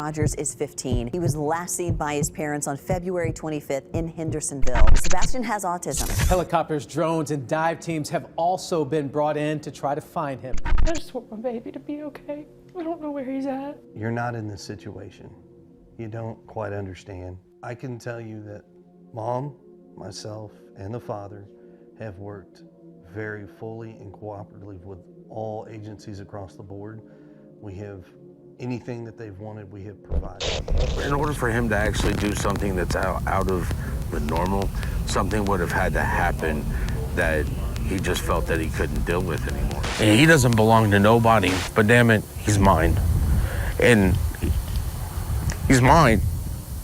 Rogers is 15. He was last seen by his parents on February 25th in Hendersonville. Sebastian has autism. Helicopters, drones, and dive teams have also been brought in to try to find him. I just want my baby to be okay. I don't know where he's at. You're not in this situation. You don't quite understand. I can tell you that Mom, myself, and the father have worked very fully and cooperatively with all agencies across the board. We have anything that they've wanted, we have provided. In order for him to actually do something that's out of the normal, something would have had to happen that he just felt that he couldn't deal with anymore. And he doesn't belong to nobody, but damn it, he's mine. And he's mine.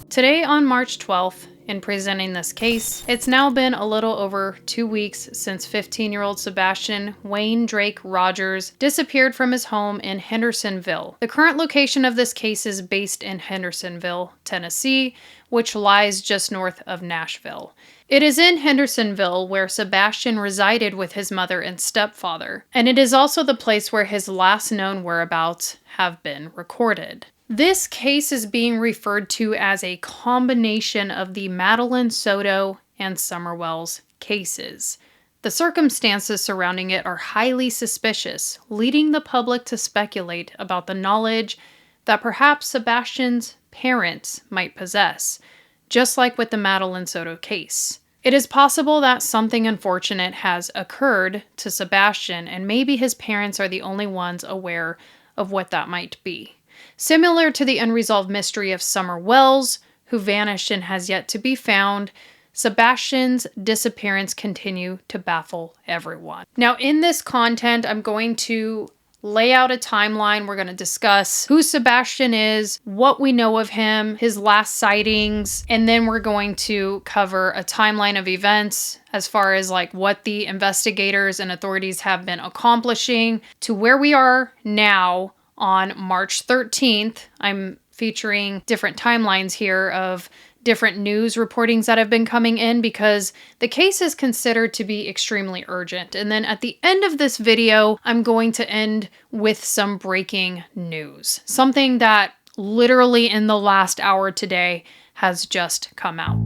Today on March 12th, in presenting this case, it's now been a little over 2 weeks since 15-year-old Sebastian Wayne Drake Rogers disappeared from his home in Hendersonville. The current location of this case is based in Hendersonville, Tennessee, which lies just north of Nashville. It is in Hendersonville where Sebastian resided with his mother and stepfather, and it is also the place where his last known whereabouts have been recorded. This case is being referred to as a combination of the Madeline Soto and Summer Wells cases. The circumstances surrounding it are highly suspicious, leading the public to speculate about the knowledge that perhaps Sebastian's parents might possess, just like with the Madeline Soto case. It is possible that something unfortunate has occurred to Sebastian, and maybe his parents are the only ones aware of what that might be. Similar to the unresolved mystery of Summer Wells, who vanished and has yet to be found, Sebastian's disappearance continues to baffle everyone. Now, in this content, I'm going to lay out a timeline. We're going to discuss who Sebastian is, what we know of him, his last sightings, and then we're going to cover a timeline of events as far as like what the investigators and authorities have been accomplishing to where we are now. On March 13th, I'm featuring different timelines here of different news reportings that have been coming in because the case is considered to be extremely urgent. And then at the end of this video, I'm going to end with some breaking news. Something that literally in the last hour today has just come out.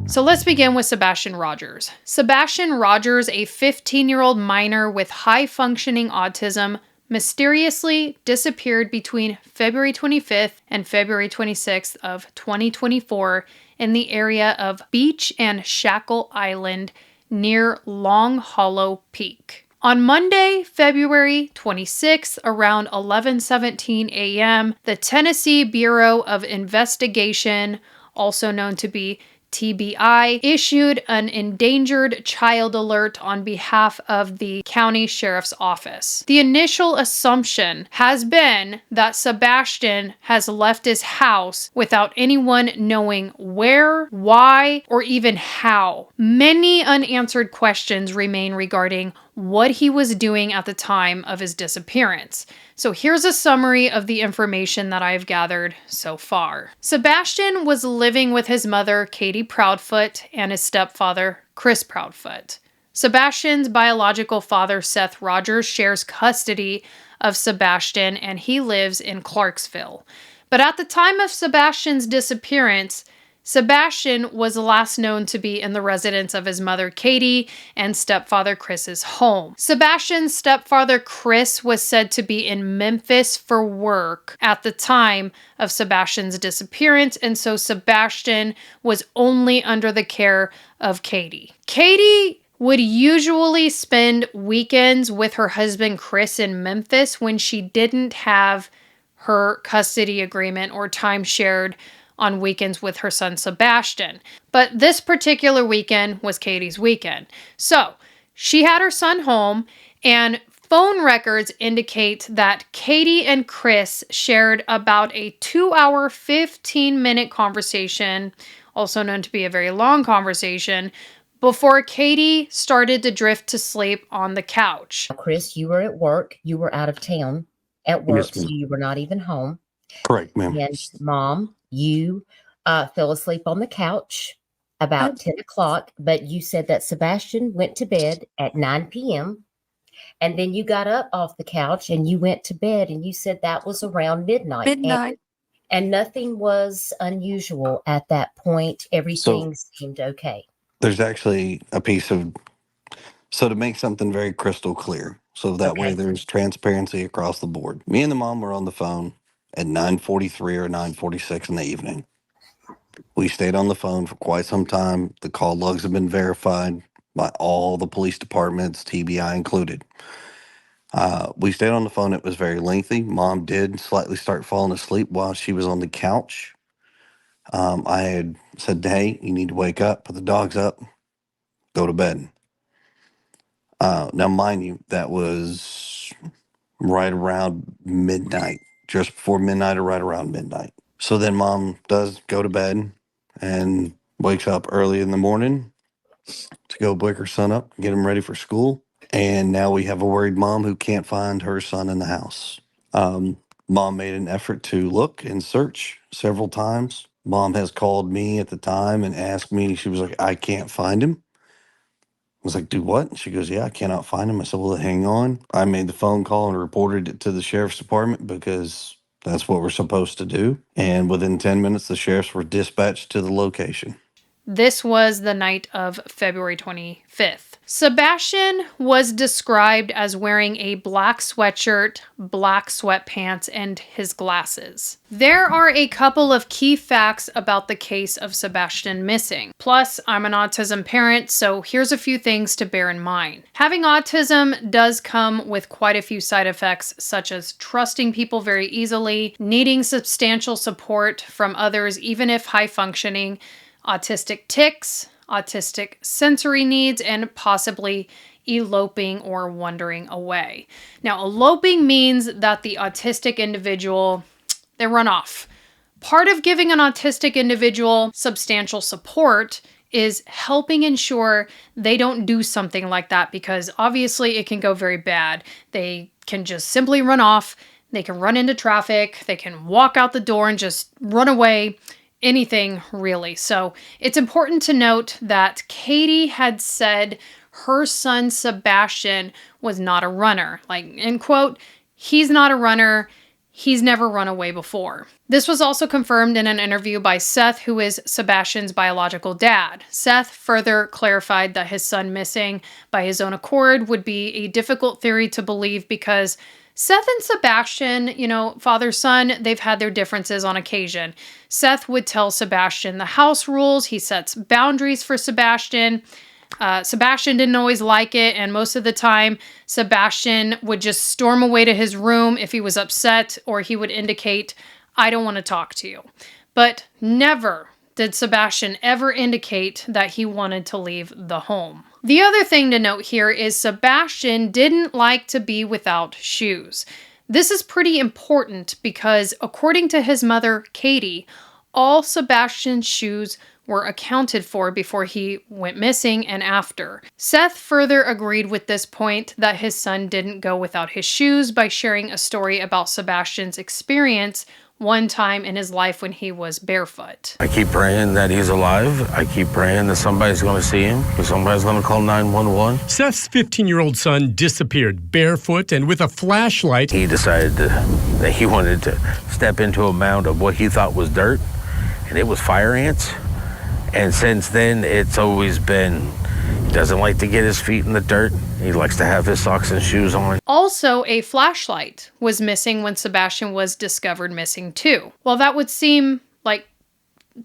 So let's begin with Sebastian Rogers. Sebastian Rogers, a 15-year-old minor with high-functioning autism, mysteriously disappeared between February 25th and February 26th of 2024 in the area of Beach and Shackle Island near Long Hollow Peak. On Monday, February 26th, around 11:17 a.m., the Tennessee Bureau of Investigation, also known to be TBI, issued an endangered child alert on behalf of the county sheriff's office. The initial assumption has been that Sebastian has left his house without anyone knowing where, why, or even how. Many unanswered questions remain regarding what he was doing at the time of his disappearance. So here's a summary of the information that I've gathered so far. Sebastian was living with his mother, Katie Proudfoot, and his stepfather, Chris Proudfoot. Sebastian's biological father, Seth Rogers, shares custody of Sebastian, and he lives in Clarksville. But at the time of Sebastian's disappearance, Sebastian was last known to be in the residence of his mother, Katie, and stepfather Chris's home. Sebastian's stepfather, Chris, was said to be in Memphis for work at the time of Sebastian's disappearance, and so Sebastian was only under the care of Katie. Katie would usually spend weekends with her husband, Chris, in Memphis when she didn't have her custody agreement or time shared on weekends with her son Sebastian. But this particular weekend was Katie's weekend. So she had her son home, and phone records indicate that Katie and Chris shared about a 2-hour, 15-minute conversation, also known to be a very long conversation, before Katie started to drift to sleep on the couch. Chris, you were at work. You were out of town at work, Yes, so ma'am. you were not even home. Correct, ma'am. And Mom, you fell asleep on the couch about 10 o'clock, but you said that Sebastian went to bed at 9 p.m. And then you got up off the couch and you went to bed, and you said that was around midnight. Midnight. And nothing was unusual at that point. Everything seemed okay. There's actually a piece of, so to make something very crystal clear, so that way Okay. there's transparency across the board. Me and the mom were on the phone at 9:43 or 9:46 in the evening. We stayed on the phone for quite some time. The call logs have been verified by all the police departments, TBI included. We stayed on the phone. It was very lengthy. Mom did slightly start falling asleep while she was on the couch. I had said, hey, you need to wake up, put the dogs up, go to bed. Now, mind you, that was right around midnight, just before midnight or right around midnight. So then mom does go to bed and wakes up early in the morning to go wake her son up, get him ready for school. And now we have a worried mom who can't find her son in the house. Mom made an effort to look and search several times. Mom has called me at the time and asked me, she was like, I can't find him. I was like, do what? She goes, yeah, I cannot find him. I said, well, hang on. I made the phone call and reported it to the sheriff's department because that's what we're supposed to do. And within 10 minutes, the sheriffs were dispatched to the location. This was the night of February 25th. Sebastian was described as wearing a black sweatshirt, black sweatpants, and his glasses. There are a couple of key facts about the case of Sebastian missing. Plus, I'm an autism parent, so here's a few things to bear in mind. Having autism does come with quite a few side effects, such as trusting people very easily, needing substantial support from others, even if high functioning, autistic tics, autistic sensory needs, and possibly eloping or wandering away. Now, eloping means that the autistic individual, they run off. Part of giving an autistic individual substantial support is helping ensure they don't do something like that, because obviously it can go very bad. They can just simply run off. They can run into traffic. They can walk out the door and just run away. Anything really. So it's important to note that Katie had said her son Sebastian was not a runner. Like, end quote, he's not a runner. He's never run away before. This was also confirmed in an interview by Seth, who is Sebastian's biological dad. Seth further clarified that his son missing by his own accord would be a difficult theory to believe because Seth and Sebastian, father-son, they've had their differences on occasion. Seth would tell Sebastian the house rules. He sets boundaries for Sebastian. Sebastian didn't always like it, and most of the time, Sebastian would just storm away to his room if he was upset, or he would indicate, I don't want to talk to you. But never did Sebastian ever indicate that he wanted to leave the home. The other thing to note here is Sebastian didn't like to be without shoes. This is pretty important because according to his mother, Katie, all Sebastian's shoes were accounted for before he went missing and after. Seth further agreed with this point that his son didn't go without his shoes by sharing a story about Sebastian's experience one time in his life when he was barefoot. I keep praying that he's alive. I keep praying that somebody's going to see him, that somebody's going to call 911. Seth's 15-year-old son disappeared barefoot and with a flashlight. He decided that he wanted to step into a mound of what he thought was dirt, and it was fire ants. And since then, it's always been, he doesn't like to get his feet in the dirt. He likes to have his socks and shoes on. Also, a flashlight was missing when Sebastian was discovered missing too. While that would seem like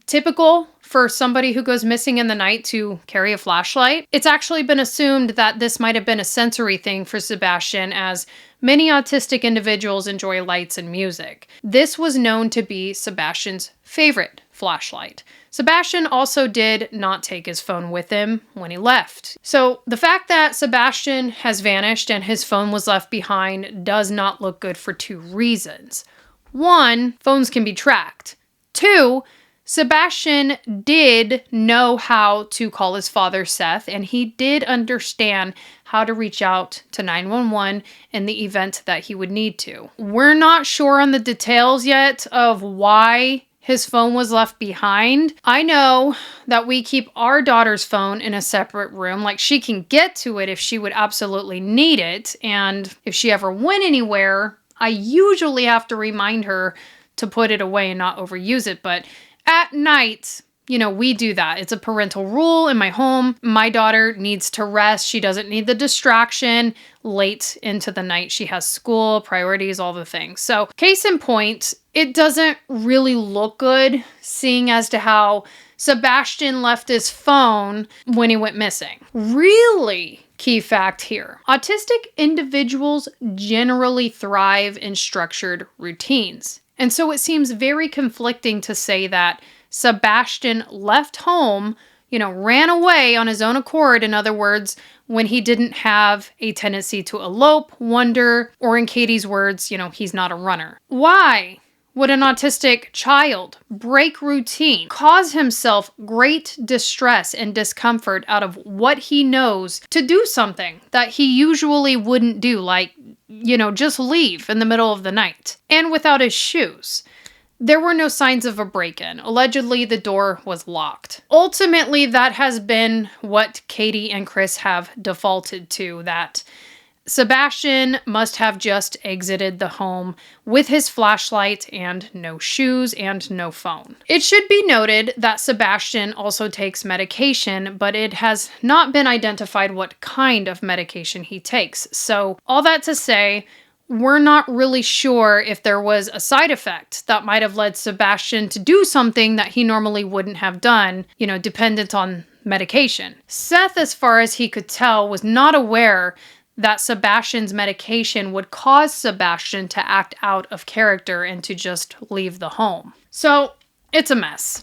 typical for somebody who goes missing in the night to carry a flashlight, it's actually been assumed that this might have been a sensory thing for Sebastian, as many autistic individuals enjoy lights and music. This was known to be Sebastian's favorite flashlight. Sebastian also did not take his phone with him when he left. So the fact that Sebastian has vanished and his phone was left behind does not look good for two reasons. One, phones can be tracked. Two, Sebastian did know how to call his father, Seth, and he did understand how to reach out to 911 in the event that he would need to. We're not sure on the details yet of why his phone was left behind. I know that we keep our daughter's phone in a separate room. Like, she can get to it if she would absolutely need it. And if she ever went anywhere, I usually have to remind her to put it away and not overuse it. But at night, we do that. It's a parental rule in my home. My daughter needs to rest. She doesn't need the distraction late into the night. She has school, priorities, all the things. So case in point, it doesn't really look good seeing as to how Sebastian left his phone when he went missing. Really key fact here. Autistic individuals generally thrive in structured routines. And so it seems very conflicting to say that Sebastian left home, ran away on his own accord. In other words, when he didn't have a tendency to elope, wander, or in Katie's words, he's not a runner. Why would an autistic child break routine, cause himself great distress and discomfort out of what he knows to do something that he usually wouldn't do, like, just leave in the middle of the night, and without his shoes? There were no signs of a break-in. Allegedly, the door was locked. Ultimately, that has been what Katie and Chris have defaulted to, that Sebastian must have just exited the home with his flashlight and no shoes and no phone. It should be noted that Sebastian also takes medication, but it has not been identified what kind of medication he takes. So, all that to say, we're not really sure if there was a side effect that might have led Sebastian to do something that he normally wouldn't have done, dependent on medication. Seth, as far as he could tell, was not aware that Sebastian's medication would cause Sebastian to act out of character and to just leave the home. So, it's a mess.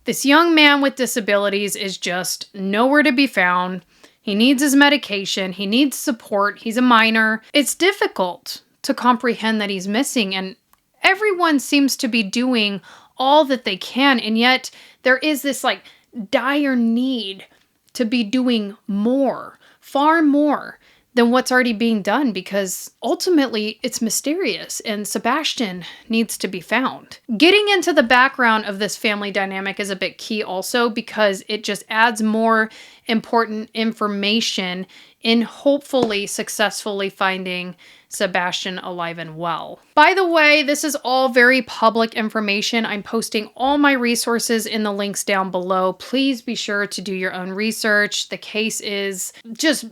This young man with disabilities is just nowhere to be found. He needs his medication. He needs support. He's a minor. It's difficult to comprehend that he's missing, and everyone seems to be doing all that they can, and yet there is this dire need to be doing more, far more than what's already being done, because ultimately it's mysterious and Sebastian needs to be found. Getting into the background of this family dynamic is a bit key also, because it just adds more important information in hopefully successfully finding Sebastian alive and well. By the way, this is all very public information. I'm posting all my resources in the links down below. Please be sure to do your own research. The case is just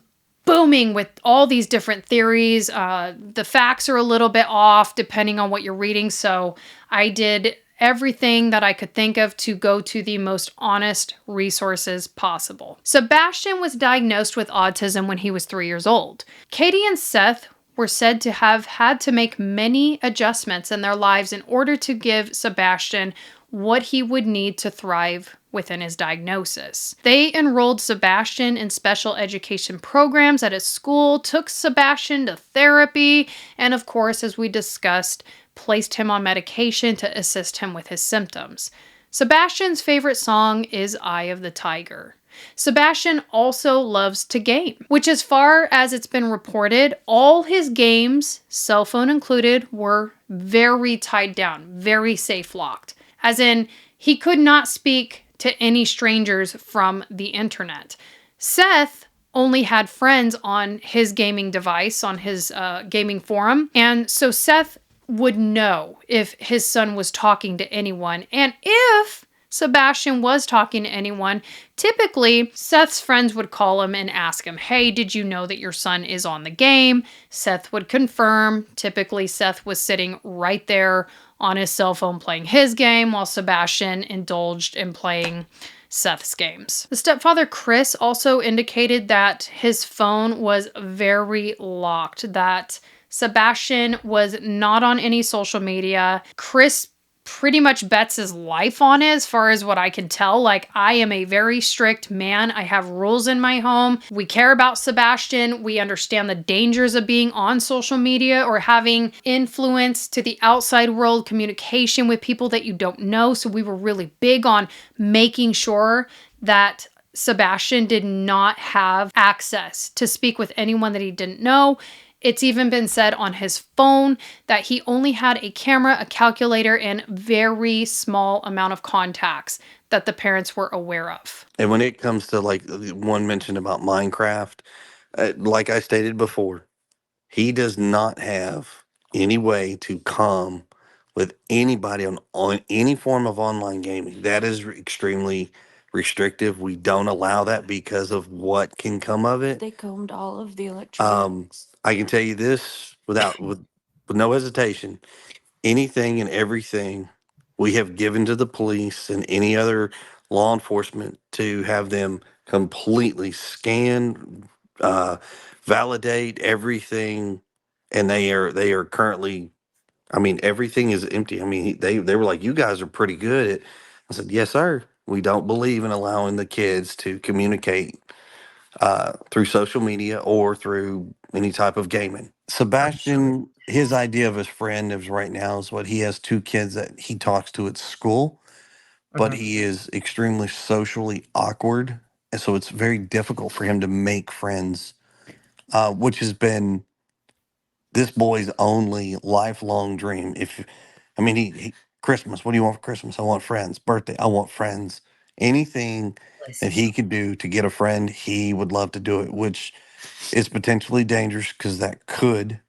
booming with all these different theories. The facts are a little bit off depending on what you're reading, so I did everything that I could think of to go to the most honest resources possible. Sebastian was diagnosed with autism when he was 3 years old. Katie and Seth were said to have had to make many adjustments in their lives in order to give Sebastian what he would need to thrive within his diagnosis. They enrolled Sebastian in special education programs at his school, took Sebastian to therapy, and of course, as we discussed, placed him on medication to assist him with his symptoms. Sebastian's favorite song is Eye of the Tiger. Sebastian also loves to game, which, as far as it's been reported, all his games, cell phone included, were very tied down, very safe locked. As in, he could not speak to any strangers from the internet. Seth only had friends on his gaming device, on his gaming forum, and so Seth would know if his son was talking to anyone, and if Sebastian was talking to anyone, typically Seth's friends would call him and ask him, hey, did you know that your son is on the game? Seth would confirm. Typically Seth was sitting right there on his cell phone playing his game while Sebastian indulged in playing Seth's games. The stepfather, Chris, also indicated that his phone was very locked, that Sebastian was not on any social media. Chris pretty much bets his life on it, as far as what I can tell. I am a very strict man. I have rules in my home. We care about Sebastian. We understand the dangers of being on social media or having influence to the outside world, communication with people that you don't know. So we were really big on making sure that Sebastian did not have access to speak with anyone that he didn't know. It's even been said on his phone that he only had a camera, a calculator, and very small amount of contacts that the parents were aware of. And when it comes to like the one mentioned about Minecraft, like I stated before, he does not have any way to come with anybody on any form of online gaming. That is extremely restrictive. We don't allow that because of what can come of it. They combed all of the electronics. I can tell you this with no hesitation. Anything and everything we have given to the police and any other law enforcement to have them completely scan, uh, validate everything, and they are currently. I mean, everything is empty. I mean, they were like, "You guys are pretty good at." I said, "Yes, sir. We don't believe in allowing the kids to communicate through social media or through any type of gaming." Sebastian, his idea of his friend is right now is what he has two kids that he talks to at school, but he is extremely socially awkward. And so it's very difficult for him to make friends, which has been this boy's only lifelong dream. I mean, he Christmas, what do you want for Christmas? I want friends. Birthday, I want friends. Anything that he could do to get a friend, he would love to do it, which is potentially dangerous because that could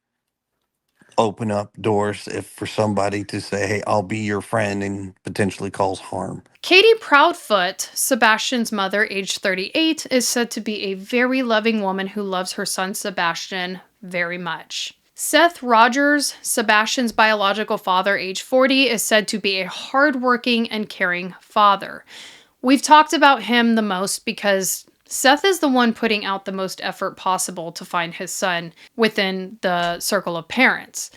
open up doors if for somebody to say, "Hey, I'll be your friend," and potentially cause harm. Katie Proudfoot, Sebastian's mother, age 38, is said to be a very loving woman who loves her son Sebastian very much. Seth Rogers, Sebastian's biological father, age 40, is said to be a hardworking and caring father. We've talked about him the most because Seth is the one putting out the most effort possible to find his son within the circle of parents.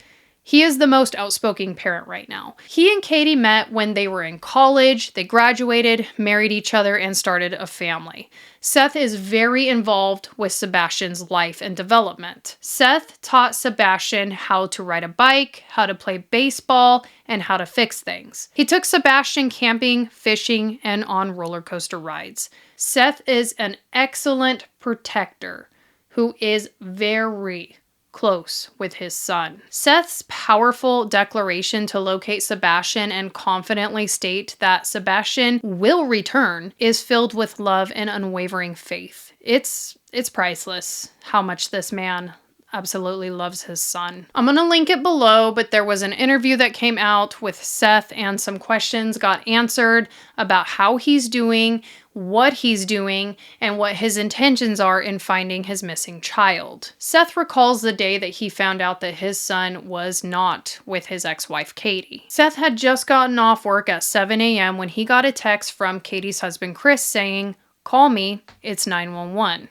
He is the most outspoken parent right now. He and Katie met when they were in college, they graduated, married each other, and started a family. Seth is very involved with Sebastian's life and development. Seth taught Sebastian how to ride a bike, how to play baseball, and how to fix things. He took Sebastian camping, fishing, and on roller coaster rides. Seth is an excellent protector who is very close with his son. Seth's powerful declaration to locate Sebastian and confidently state that Sebastian will return is filled with love and unwavering faith. It's priceless how much this man absolutely loves his son. I'm going to link it below, but there was an interview that came out with Seth and some questions got answered about how he's doing, what he's doing, and what his intentions are in finding his missing child. Seth recalls the day that he found out that his son was not with his ex-wife, Katie. Seth had just gotten off work at 7 a.m. when he got a text from Katie's husband, Chris, saying, "Call me, it's 911.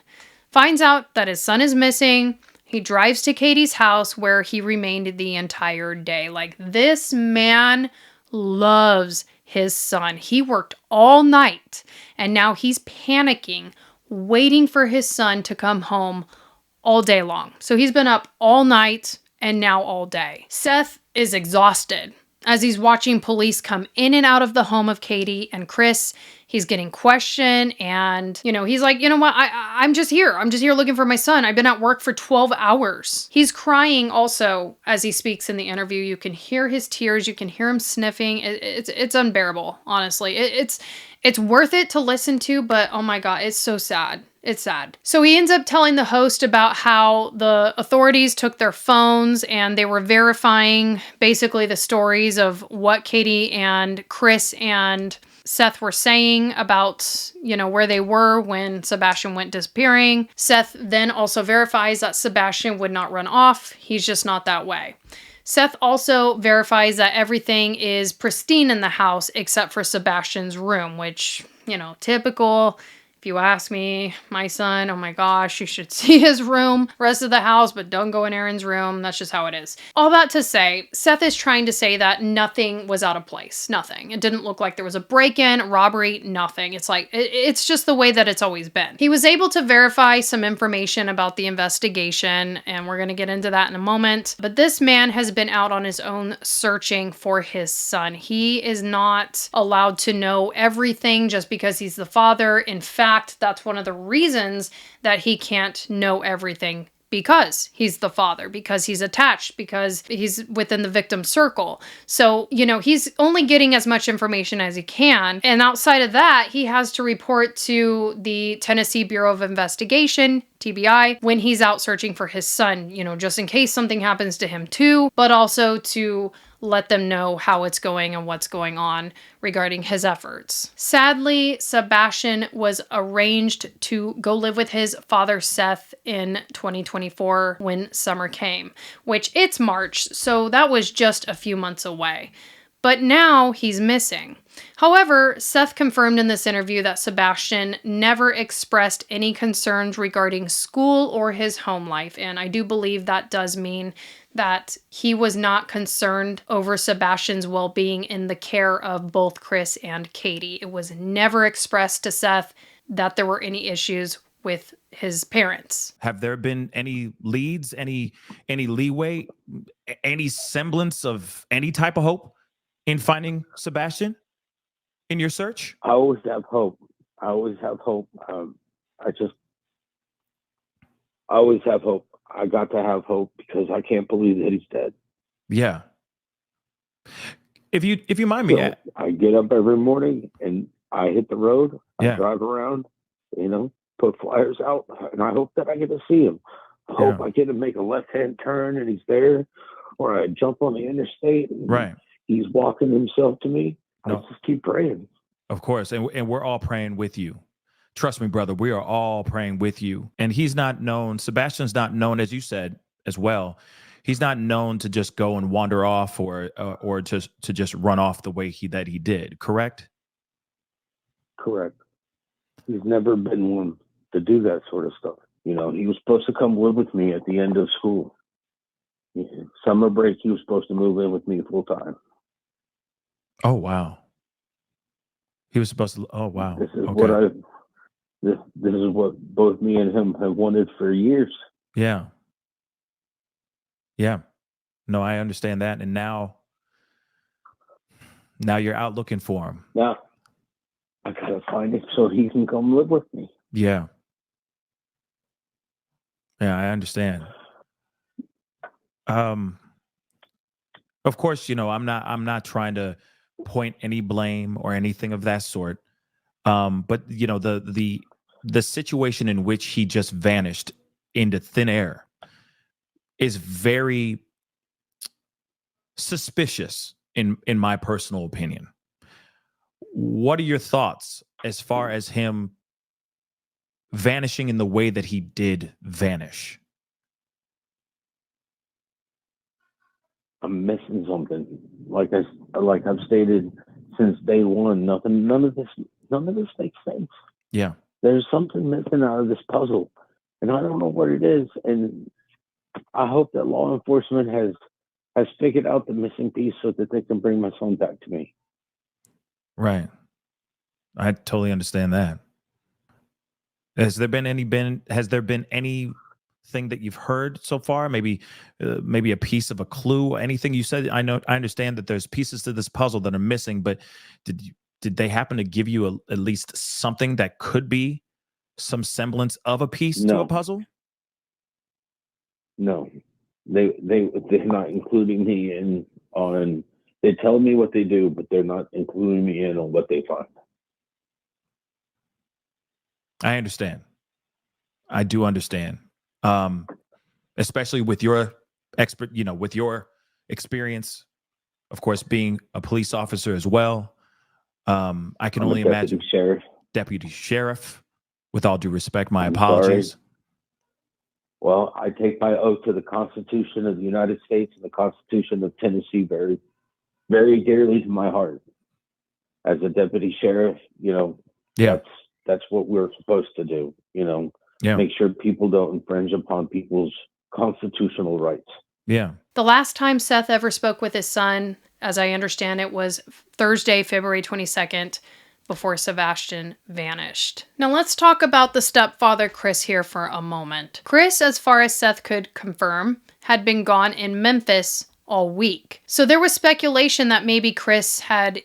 Finds out that his son is missing. He drives to Katie's house where he remained the entire day. Like, this man loves his son. He worked all night and now he's panicking, waiting for his son to come home all day long. So he's been up all night and now all day. Seth is exhausted as he's watching police come in and out of the home of Katie and Chris. He's getting questioned and, he's like, "You know what? I'm just here. I'm just here looking for my son. I've been at work for 12 hours. He's crying also as he speaks in the interview. You can hear his tears. You can hear him sniffing. It's unbearable, honestly. It's worth it to listen to, but oh my God, it's so sad. It's sad. So he ends up telling the host about how the authorities took their phones and they were verifying basically the stories of what Katie and Chris and Seth were saying about, where they were when Sebastian went disappearing. Seth then also verifies that Sebastian would not run off. He's just not that way. Seth also verifies that everything is pristine in the house except for Sebastian's room, which, typical. If you ask me, my son, oh my gosh, you should see his room, rest of the house, but don't go in Aaron's room. That's just how it is. All that to say, Seth is trying to say that nothing was out of place. Nothing. It didn't look like there was a break-in, robbery, nothing. It's like, it's just the way that it's always been. He was able to verify some information about the investigation, and we're going to get into that in a moment. But this man has been out on his own searching for his son. He is not allowed to know everything just because he's the father. In fact, that's one of the reasons that he can't know everything because he's the father, because he's attached, because he's within the victim's circle. So, he's only getting as much information as he can. And outside of that, he has to report to the Tennessee Bureau of Investigation, TBI, when he's out searching for his son, just in case something happens to him too, but also to let them know how it's going and what's going on regarding his efforts. Sadly, Sebastian was arranged to go live with his father, Seth, in 2024 when summer came, which it's March, so that was just a few months away. But now he's missing. However, Seth confirmed in this interview that Sebastian never expressed any concerns regarding school or his home life, and I do believe that does mean that he was not concerned over Sebastian's well-being in the care of both Chris and Katie. It was never expressed to Seth that there were any issues with his parents. Have there been any leads, any leeway, any semblance of any type of hope in finding Sebastian in your search? I always have hope. I always have hope. I always have hope. I got to have hope because I can't believe that he's dead. Yeah. If you mind me, So I get up every morning and I hit the road. I drive around, put flyers out, and I hope that I get to see him. I hope I get to make a left-hand turn and he's there, or I jump on the interstate and he's walking himself to me. I just keep praying. Of course, and we're all praying with you. Trust me, brother, we are all praying with you. And he's not known, Sebastian's not known, as you said as well, he's not known to just go and wander off or to just run off the way that he did, correct? Correct. He's never been one to do that sort of stuff. He was supposed to come live with me at the end of school. Summer break, he was supposed to move in with me full time. Oh, wow. He was supposed to, oh, wow. This is this is what both me and him have wanted for years. Yeah. Yeah. No, I understand that. And now you're out looking for him. Now I gotta find him so he can come live with me. Yeah. Yeah, I understand. Of course, I'm not trying to point any blame or anything of that sort. But the situation in which he just vanished into thin air is very suspicious in my personal opinion. What are your thoughts as far as him vanishing in the way that he did vanish? I'm missing something. Like I've stated since day one, none of this makes sense. Yeah. There's something missing out of this puzzle, and I don't know what it is. And I hope that law enforcement has figured out the missing piece so that they can bring my son back to me. Right. I totally understand that. Has there been anything that you've heard so far? Maybe a piece of a clue, anything you said? I understand that there's pieces to this puzzle that are missing, but did they happen to give you at least something that could be some semblance of a piece to a puzzle? No, they're not including me in on. They tell me what they do, but they're not including me in on what they find. I understand. I do understand. Especially with your with your experience, of course, being a police officer as well. I can only imagine. Deputy sheriff. With all due respect, my apologies. Sorry. Well, I take my oath to the Constitution of the United States and the Constitution of Tennessee very, very dearly to my heart. As a deputy sheriff, that's what we're supposed to do. Make sure people don't infringe upon people's constitutional rights. Yeah. The last time Seth ever spoke with his son, as I understand it, was Thursday, February 22nd, before Sebastian vanished. Now let's talk about the stepfather, Chris, here for a moment. Chris, as far as Seth could confirm, had been gone in Memphis all week. So there was speculation that maybe Chris had,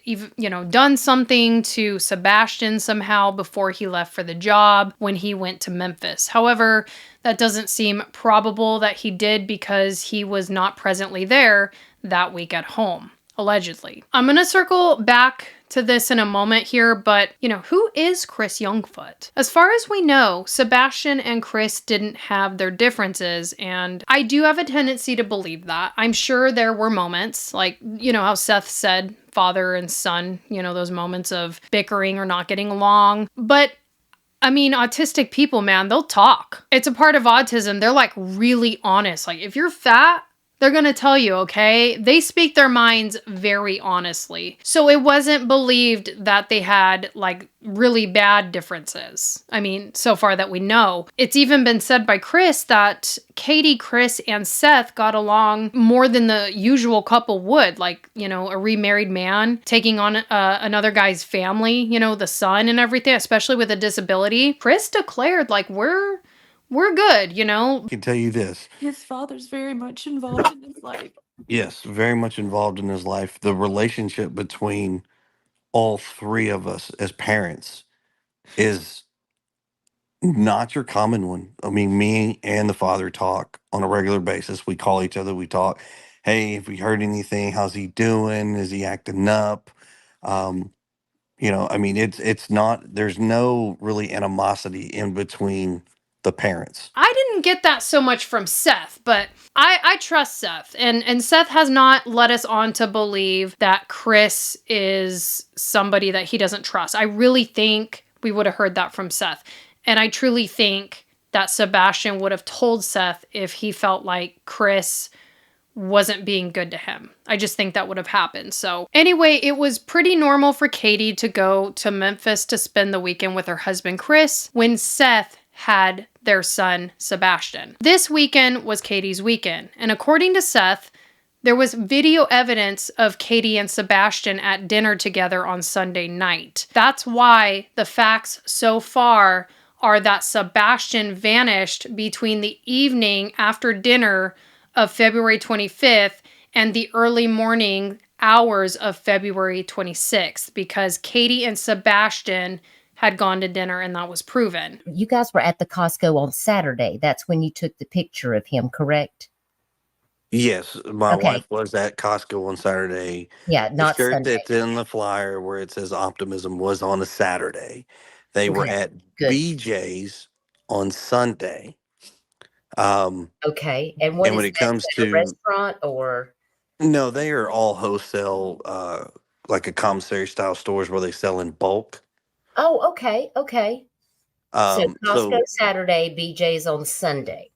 done something to Sebastian somehow before he left for the job when he went to Memphis. However, that doesn't seem probable that he did because he was not presently there that week at home, allegedly. I'm going to circle back to this in a moment here, but, who is Chris Youngfoot? As far as we know, Sebastian and Chris didn't have their differences, and I do have a tendency to believe that. I'm sure there were moments, like, how Seth said, father and son, those moments of bickering or not getting along, but autistic people, man, they'll talk. It's a part of autism. They're like really honest. Like if you're fat, they're going to tell you, okay? They speak their minds very honestly. So it wasn't believed that they had like really bad differences. So far that we know. It's even been said by Chris that Katie, Chris, and Seth got along more than the usual couple would. Like, a remarried man taking on another guy's family, the son and everything, especially with a disability. Chris declared like, we're good, I can tell you this. His father's very much involved in his life. Yes, very much involved in his life. The relationship between all three of us as parents is not your common one. Me and the father talk on a regular basis. We call each other, we talk. Hey, if we heard anything, how's he doing? Is he acting up? It's not, there's no really animosity in between the parents. I didn't get that so much from Seth, but I trust Seth. And Seth has not led us on to believe that Chris is somebody that he doesn't trust. I really think we would have heard that from Seth. And I truly think that Sebastian would have told Seth if he felt like Chris wasn't being good to him. I just think that would have happened. So anyway, it was pretty normal for Katie to go to Memphis to spend the weekend with her husband, Chris, when Seth had their son, Sebastian. This weekend was Katie's weekend. And according to Seth, there was video evidence of Katie and Sebastian at dinner together on Sunday night. That's why the facts so far are that Sebastian vanished between the evening after dinner of February 25th and the early morning hours of February 26th because Katie and Sebastian had gone to dinner and that was proven. You guys were at the Costco on Saturday. That's when you took the picture of him, correct? Yes, my wife was at Costco on Saturday. Yeah, not the shirt Sunday. that's in the flyer where it says optimism was on a Saturday. They were at BJ's on Sunday. Okay. And what and when is it comes a to restaurant or? No, they are all wholesale, like a commissary style stores where they sell in bulk. Oh, okay. Okay. So Costco so Saturday, BJ's on Sunday.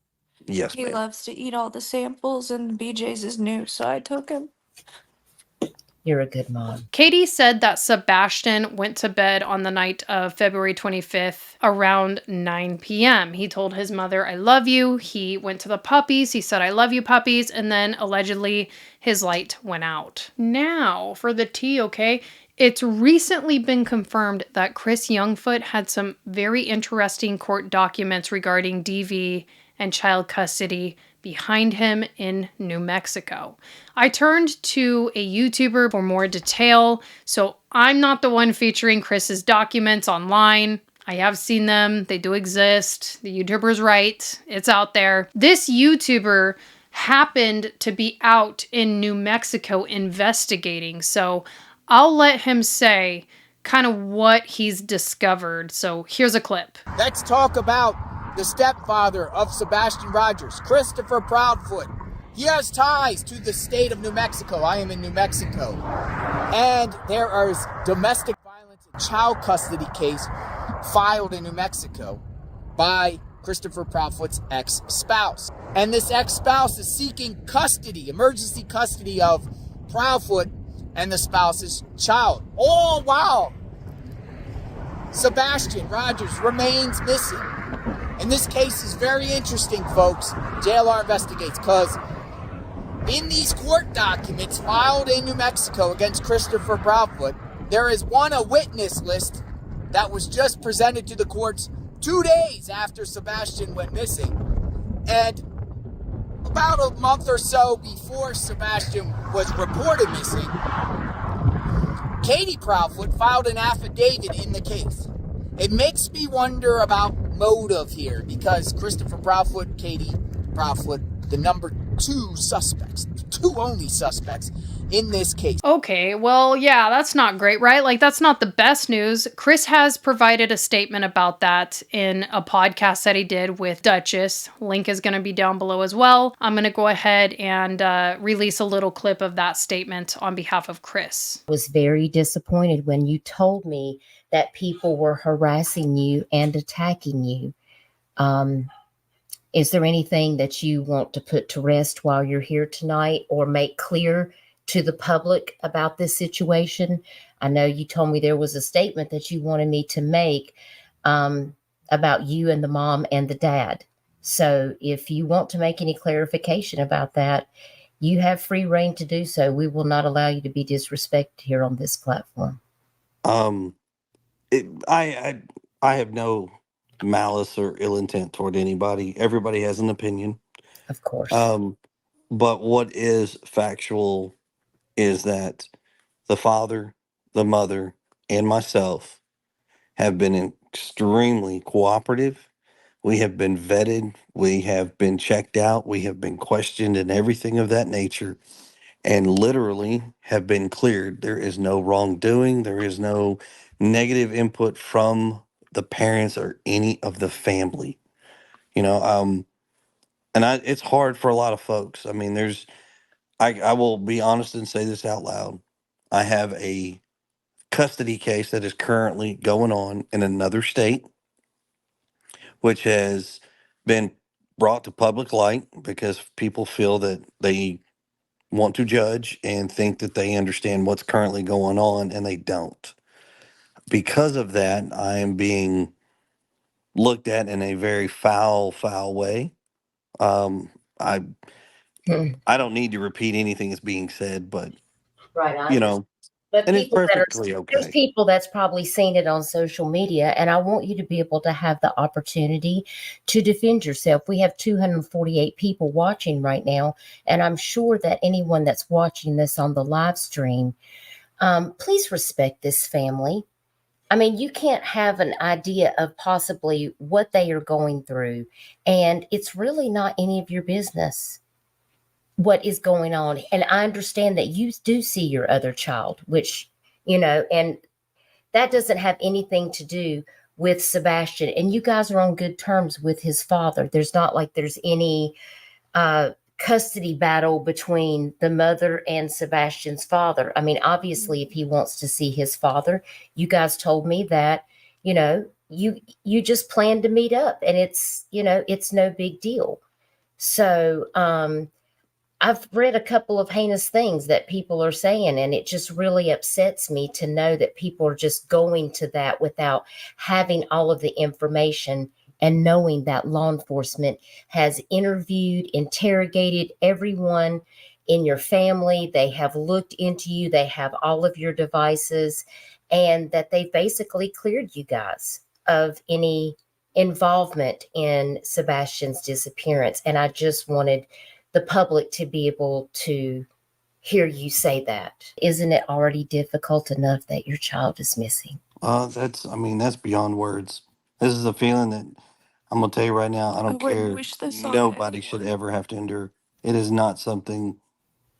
yes, He ma'am. loves to eat all the samples, and BJ's is new, so I took him. You're a good mom. Katie said that Sebastian went to bed on the night of February 25th around 9 p.m. He told his mother, I love you. He went to the puppies. He said, I love you, puppies. And then allegedly his light went out. Now for the tea, okay? It's recently been confirmed that Chris Youngfoot had some very interesting court documents regarding DV and child custody behind him in New Mexico. I turned to a YouTuber for more detail, so I'm not the one featuring Chris's documents online. I have seen them. They do exist. The YouTuber's right. It's out there. This YouTuber happened to be out in New Mexico investigating, so I'll let him say kind of what he's discovered. So here's a clip. Let's talk about the stepfather of Sebastian Rogers, Christopher Proudfoot. He has ties to the state of New Mexico. I am in New Mexico. And there is domestic violence and child custody case filed in New Mexico by Christopher Proudfoot's ex-spouse. And this ex-spouse is seeking custody, emergency custody of Proudfoot and the spouse's child. Oh, wow. Sebastian Rogers remains missing. And this case is very interesting, folks. JLR investigates, because in these court documents filed in New Mexico against Christopher Proudfoot, there is a witness list that was just presented to the courts 2 days after Sebastian went missing. And about a month or so before Sebastian was reported missing, Katie Proudfoot filed an affidavit in the case. It makes me wonder about motive here, because Christopher Proudfoot, Katie Proudfoot, the number two only suspects in this case. Okay, well, yeah, that's not great, right? Like, that's not the best news. Chris has provided a statement about that in a podcast that he did with Duchess. Link is going to be down below as well. I'm going to go ahead and release a little clip of that statement on behalf of Chris. I was very disappointed when you told me that people were harassing you and attacking you. Is there anything that you want to put to rest while you're here tonight, or make clear to the public about this situation? I know you told me there was a statement that you wanted me to make about you and the mom and the dad. So if you want to make any clarification about that, you have free reign to do so. We will not allow you to be disrespected here on this platform. I have no malice or ill intent toward anybody. Everybody has an opinion. Of course. But what is factual is that the father, the mother, and myself have been extremely cooperative. We have been vetted. We have been checked out. We have been questioned and everything of that nature, and literally have been cleared. There is no wrongdoing. There is no negative input from the parents or any of the family. It's hard for a lot of folks. I mean, I will be honest and say this out loud. I have a custody case that is currently going on in another state, which has been brought to public light because people feel that they want to judge and think that they understand what's currently going on, and they don't. Because of that, I am being looked at in a very foul way. I I don't need to repeat anything that's being said, but Right. But and it's people perfectly there's okay. people that's probably seen it on social media, and I want you to be able to have the opportunity to defend yourself. We have 248 people watching right now, and I'm sure that anyone that's watching this on the live stream, please respect this family. I mean, you can't have an idea of possibly what they are going through, and it's really not any of your business what is going on. And I understand that you do see your other child, which, and that doesn't have anything to do with Sebastian. And you guys are on good terms with his father. There's not like there's any custody battle between the mother and Sebastian's father. I mean, obviously, if he wants to see his father, you guys told me that, you just plan to meet up, and it's no big deal. So, I've read a couple of heinous things that people are saying, and it just really upsets me to know that people are just going to that without having all of the information and knowing that law enforcement has interrogated everyone in your family. They have looked into you. They have all of your devices, and that they basically cleared you guys of any involvement in Sebastian's disappearance. And I just wanted the public to be able to hear you say that. Isn't it already difficult enough that your child is missing? That's beyond words. This is a feeling that I'm gonna tell you right now. I don't wouldn't care. wish this on Nobody should ever have to endure. It is not something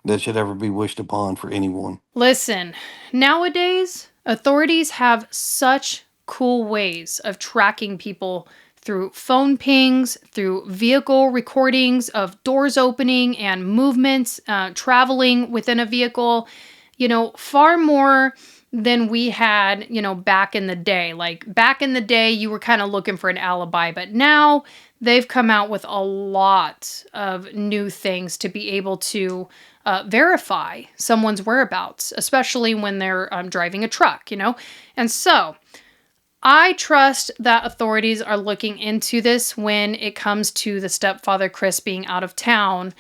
that should ever be wished upon for anyone. Listen, nowadays, authorities have such cool ways of tracking people through phone pings, through vehicle recordings of doors opening and movements, traveling within a vehicle, far more than we had, back in the day. Like, back in the day, you were kind of looking for an alibi, but now they've come out with a lot of new things to be able to verify someone's whereabouts, especially when they're driving a truck, And so I trust that authorities are looking into this when it comes to the stepfather, Chris, being out of town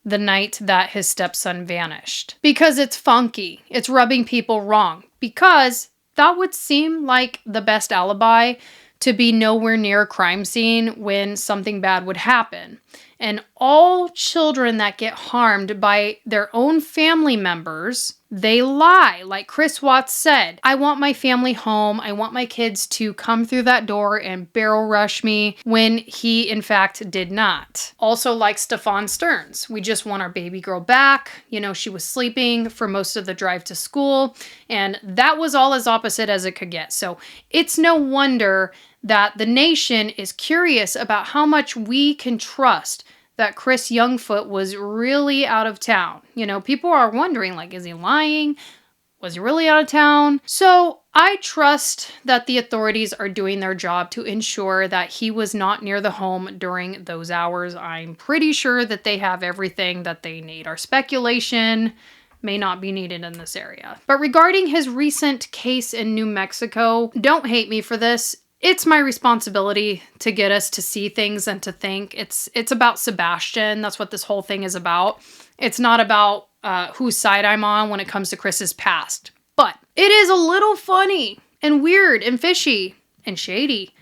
the night that his stepson vanished. Because it's funky. It's rubbing people wrong. Because that would seem like the best alibi, to be nowhere near a crime scene when something bad would happen. And all children that get harmed by their own family members, they lie. Like Chris Watts said, I want my family home. I want my kids to come through that door and barrel rush me, when he in fact did not. Also, like Stephon Stearns, we just want our baby girl back. You know, she was sleeping for most of the drive to school, and that was all as opposite as it could get. So it's no wonder that the nation is curious about how much we can trust that Chris Youngfoot was really out of town. You know, people are wondering, like, is he lying? Was he really out of town? So I trust that the authorities are doing their job to ensure that he was not near the home during those hours. I'm pretty sure that they have everything that they need. Our speculation may not be needed in this area. But regarding his recent case in New Mexico, don't hate me for this. It's my responsibility to get us to see things and to think. It's about Sebastian. That's what this whole thing is about. It's not about whose side I'm on when it comes to Chris's past. But it is a little funny and weird and fishy and shady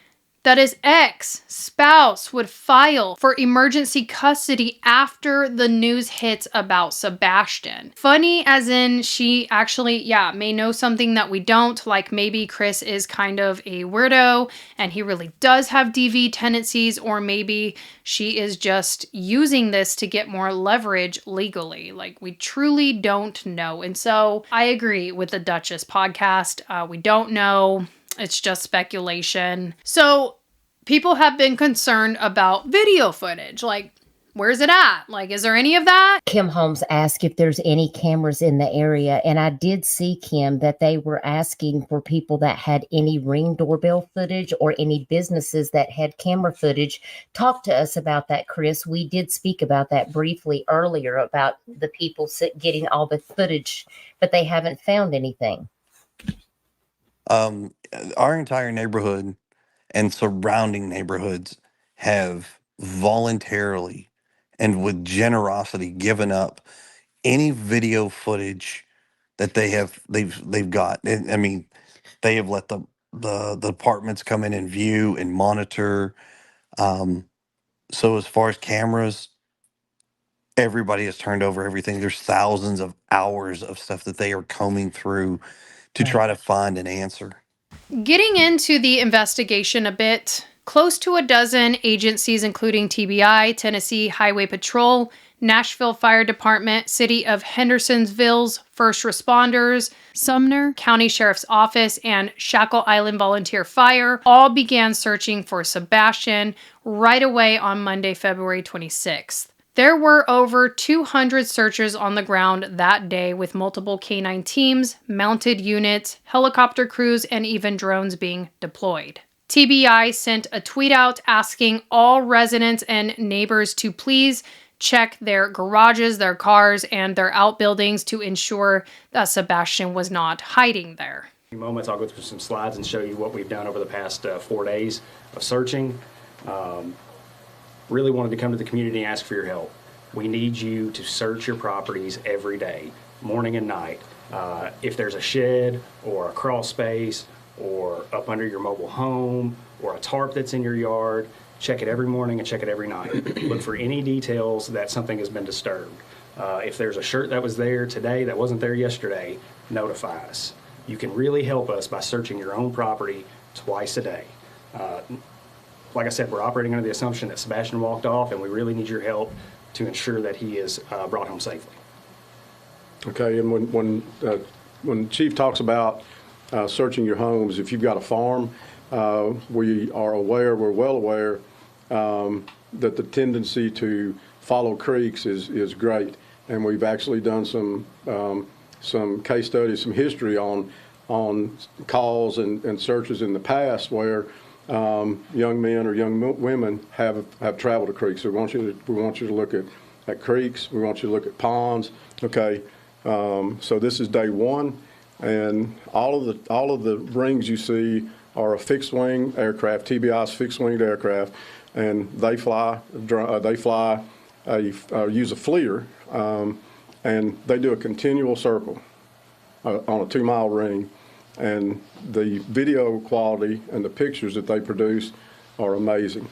that his ex-spouse would file for emergency custody after the news hits about Sebastian. Funny as in she actually, may know something that we don't, like maybe Chris is kind of a weirdo and he really does have DV tendencies, or maybe she is just using this to get more leverage legally. Like, we truly don't know. And so I agree with the Duchess podcast. We don't know. It's just speculation. So people have been concerned about video footage. Like, where's it at? Like, is there any of that? Kim Holmes asked if there's any cameras in the area. And I did see, Kim, that they were asking for people that had any Ring doorbell footage or any businesses that had camera footage. Talk to us about that, Chris. We did speak about that briefly earlier, about the people getting all the footage, but they haven't found anything. Our entire neighborhood and surrounding neighborhoods have voluntarily and with generosity given up any video footage that they've got. I mean, they have let the departments come in and view and monitor. So as far as cameras, everybody has turned over everything. There's thousands of hours of stuff that they are combing through to try to find an answer. Getting into the investigation a bit, close to a dozen agencies, including TBI, Tennessee Highway Patrol, Nashville Fire Department, City of Hendersonville's first responders, Sumner County Sheriff's Office, and Shackle Island Volunteer Fire all began searching for Sebastian right away on Monday, February 26th. There were over 200 searchers on the ground that day, with multiple canine teams, mounted units, helicopter crews, and even drones being deployed. TBI sent a tweet out asking all residents and neighbors to please check their garages, their cars, and their outbuildings to ensure that Sebastian was not hiding there. In a few moments, I'll go through some slides and show you what we've done over the past 4 days of searching. Really wanted to come to the community and ask for your help. We need you to search your properties every day, morning and night. If there's a shed or a crawl space or up under your mobile home or a tarp that's in your yard, check it every morning and check it every night. Look for any details that something has been disturbed. If there's a shirt that was there today that wasn't there yesterday, notify us. You can really help us by searching your own property twice a day. Like I said, we're operating under the assumption that Sebastian walked off, and we really need your help to ensure that he is brought home safely. Okay, and when Chief talks about searching your homes, if you've got a farm, we're well aware that the tendency to follow creeks is great, and we've actually done some case studies, some history on calls and searches in the past where young men or young women have traveled to creeks. So we want you to look at creeks. We want you to look at ponds. Okay, so this is day one, and all of the rings you see are a fixed wing aircraft, TBI's fixed winged aircraft, and they use a FLIR, and they do a continual circle on a 2-mile ring. And the video quality and the pictures that they produce are amazing.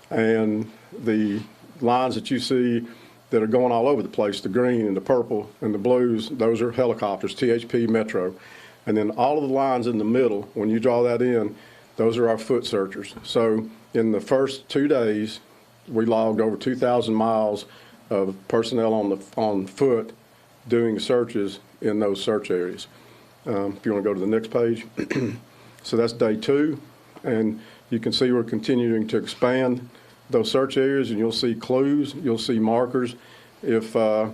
And the lines that you see that are going all over the place, the green and the purple and the blues, those are helicopters, THP Metro. And then all of the lines in the middle, when you draw that in, those are our foot searchers. So in the first 2 days, we logged over 2,000 miles of personnel on foot doing searches in those search areas. If you want to go to the next page. So that's day 2, and you can see we're continuing to expand those search areas, and you'll see clues, you'll see markers. If a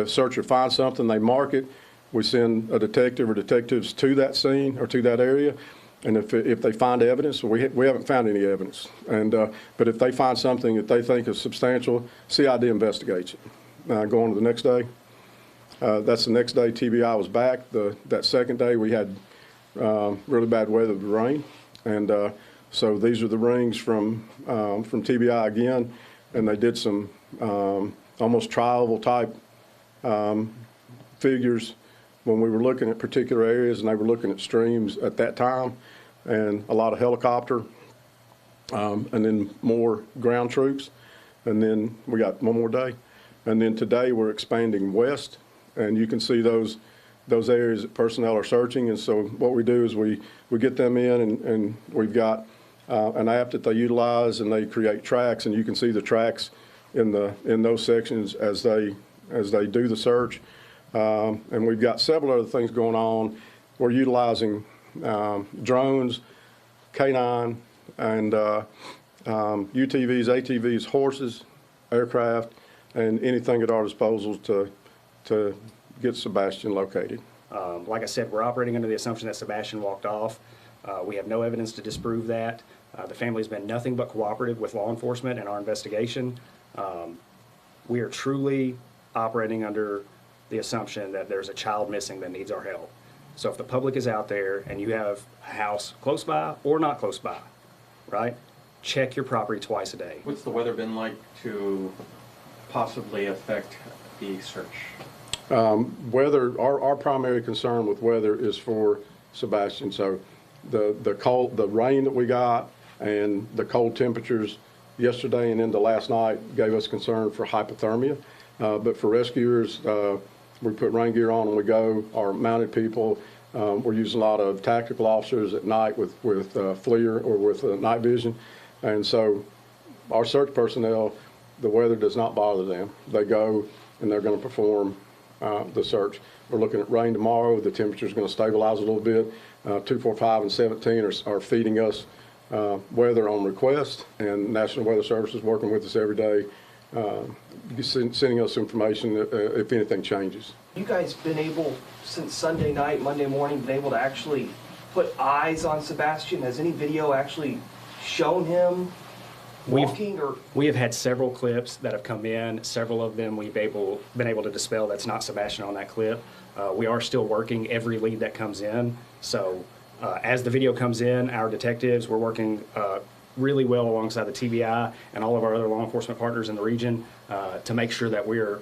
searcher finds something, they mark it. We send a detective or detectives to that scene or to that area. And if they find evidence, we haven't found any evidence. But if they find something that they think is substantial, CID investigates it. Go on to the next day. That's the next day TBI was back. That second day we had really bad weather with rain. And so these are the rings from TBI again. And they did some almost tri-oval type figures when we were looking at particular areas, and they were looking at streams at that time, and a lot of helicopter, and then more ground troops. And then we got one more day. And then today we're expanding west, and you can see those areas that personnel are searching. And so what we do is we get them in, and we've got an app that they utilize, and they create tracks, and you can see the tracks in those sections as they do the search. And we've got several other things going on. We're utilizing drones, K9, and UTVs, ATVs, horses, aircraft, and anything at our disposal to get Sebastian located. Like I said, we're operating under the assumption that Sebastian walked off. We have no evidence to disprove that. The family has been nothing but cooperative with law enforcement in our investigation. We are truly operating under the assumption that there's a child missing that needs our help. So if the public is out there and you have a house close by or not close by, right, check your property twice a day. What's the weather been like to possibly affect the search? Weather, our primary concern with weather is for Sebastian. So the rain that we got and the cold temperatures yesterday and into last night gave us concern for hypothermia. But for rescuers, we put rain gear on when we go. Our mounted people, we're using a lot of tactical officers at night with FLIR or with night vision. And so our search personnel, the weather does not bother them. They go and they're going to perform the search. We're looking at rain tomorrow. The temperature is going to stabilize a little bit. 245 and 17 are feeding us weather on request, and National Weather Service is working with us every day, sending us information if anything changes. You guys been able, since Sunday night, Monday morning, been able to actually put eyes on Sebastian? Has any video actually shown him walking? We have had several clips that have come in. Several of them we've been able to dispel that's not Sebastian on that clip. We are still working every lead that comes in. So as the video comes in, our detectives, we're working really well alongside the TBI and all of our other law enforcement partners in the region to make sure that we're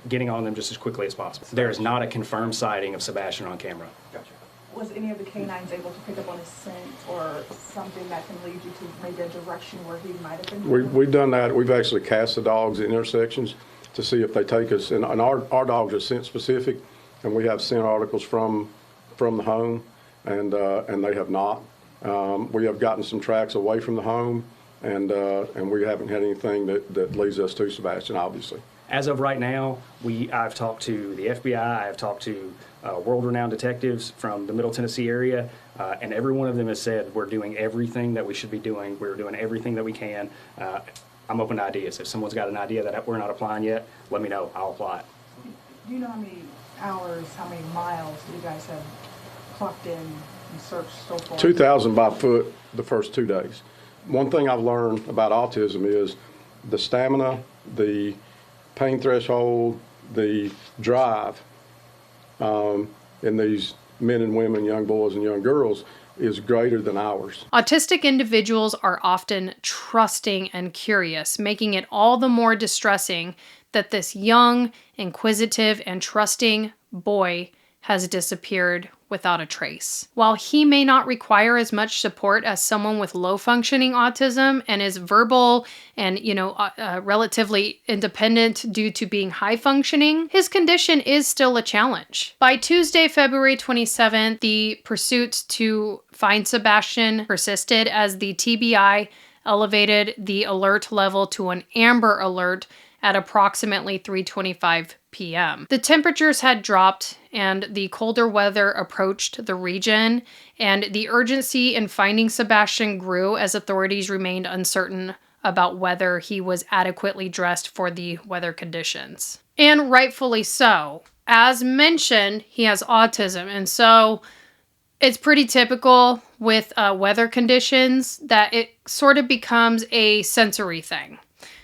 getting on them just as quickly as possible. There is not a confirmed sighting of Sebastian on camera. Gotcha. Was any of the canines able to pick up on his scent or something that can lead you to maybe a direction where he might have been? We've done that. We've actually cast the dogs in intersections to see if they take us. And our dogs are scent specific, and we have scent articles from the home, and they have not. We have gotten some tracks away from the home, and we haven't had anything that leads us to Sebastian, obviously. As of right now, I've talked to the FBI, I've talked to world-renowned detectives from the Middle Tennessee area, and every one of them has said we're doing everything that we should be doing. We're doing everything that we can. I'm open to ideas. If someone's got an idea that we're not applying yet, let me know. I'll apply it. Do you know how many hours, how many miles you guys have clocked in and searched so far? 2,000 by foot the first 2 days. One thing I've learned about autism is the stamina, the pain threshold, the drive in these men and women, young boys and young girls, is greater than ours. Autistic individuals are often trusting and curious, making it all the more distressing that this young, inquisitive, and trusting boy has disappeared without a trace. While he may not require as much support as someone with low-functioning autism and is verbal and, relatively independent due to being high-functioning, his condition is still a challenge. By Tuesday, February 27th, the pursuit to find Sebastian persisted as the TBI elevated the alert level to an amber alert at approximately 3:25 p.m. The temperatures had dropped and the colder weather approached the region, and the urgency in finding Sebastian grew as authorities remained uncertain about whether he was adequately dressed for the weather conditions. And rightfully so. As mentioned, he has autism, and so it's pretty typical with weather conditions that it sort of becomes a sensory thing.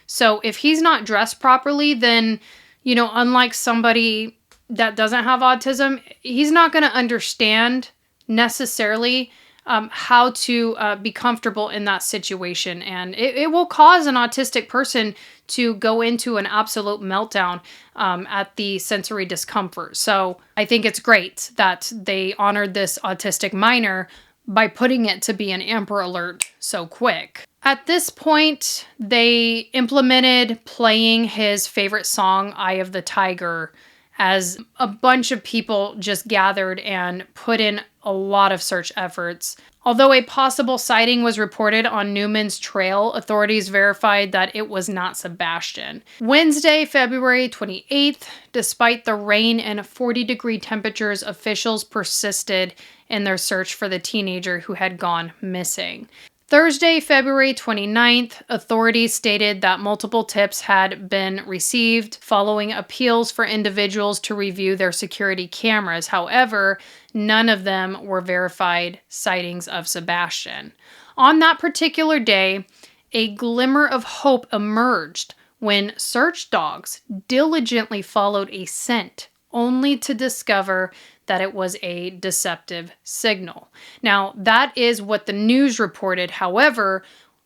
So if he's not dressed properly, then, unlike somebody that doesn't have autism, he's not going to understand necessarily how to be comfortable in that situation. And it will cause an autistic person to go into an absolute meltdown at the sensory discomfort. So I think it's great that they honored this autistic minor by putting it to be an amber alert so quick. At this point, they implemented playing his favorite song, Eye of the Tiger, as a bunch of people just gathered and put in a lot of search efforts. Although a possible sighting was reported on Newman's Trail, authorities verified that it was not Sebastian. Wednesday, February 28th, despite the rain and 40-degree temperatures, officials persisted in their search for the teenager who had gone missing. Thursday, February 29th, authorities stated that multiple tips had been received following appeals for individuals to review their security cameras. However, none of them were verified sightings of Sebastian. On that particular day, a glimmer of hope emerged when search dogs diligently followed a scent, only to discover that it was a deceptive signal. Now, that is what the news reported. However,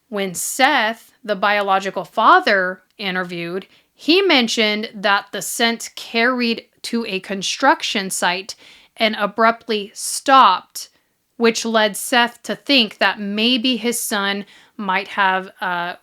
when Seth, the biological father, interviewed, he mentioned that the scent carried to a construction site and abruptly stopped, which led Seth to think that maybe his son might have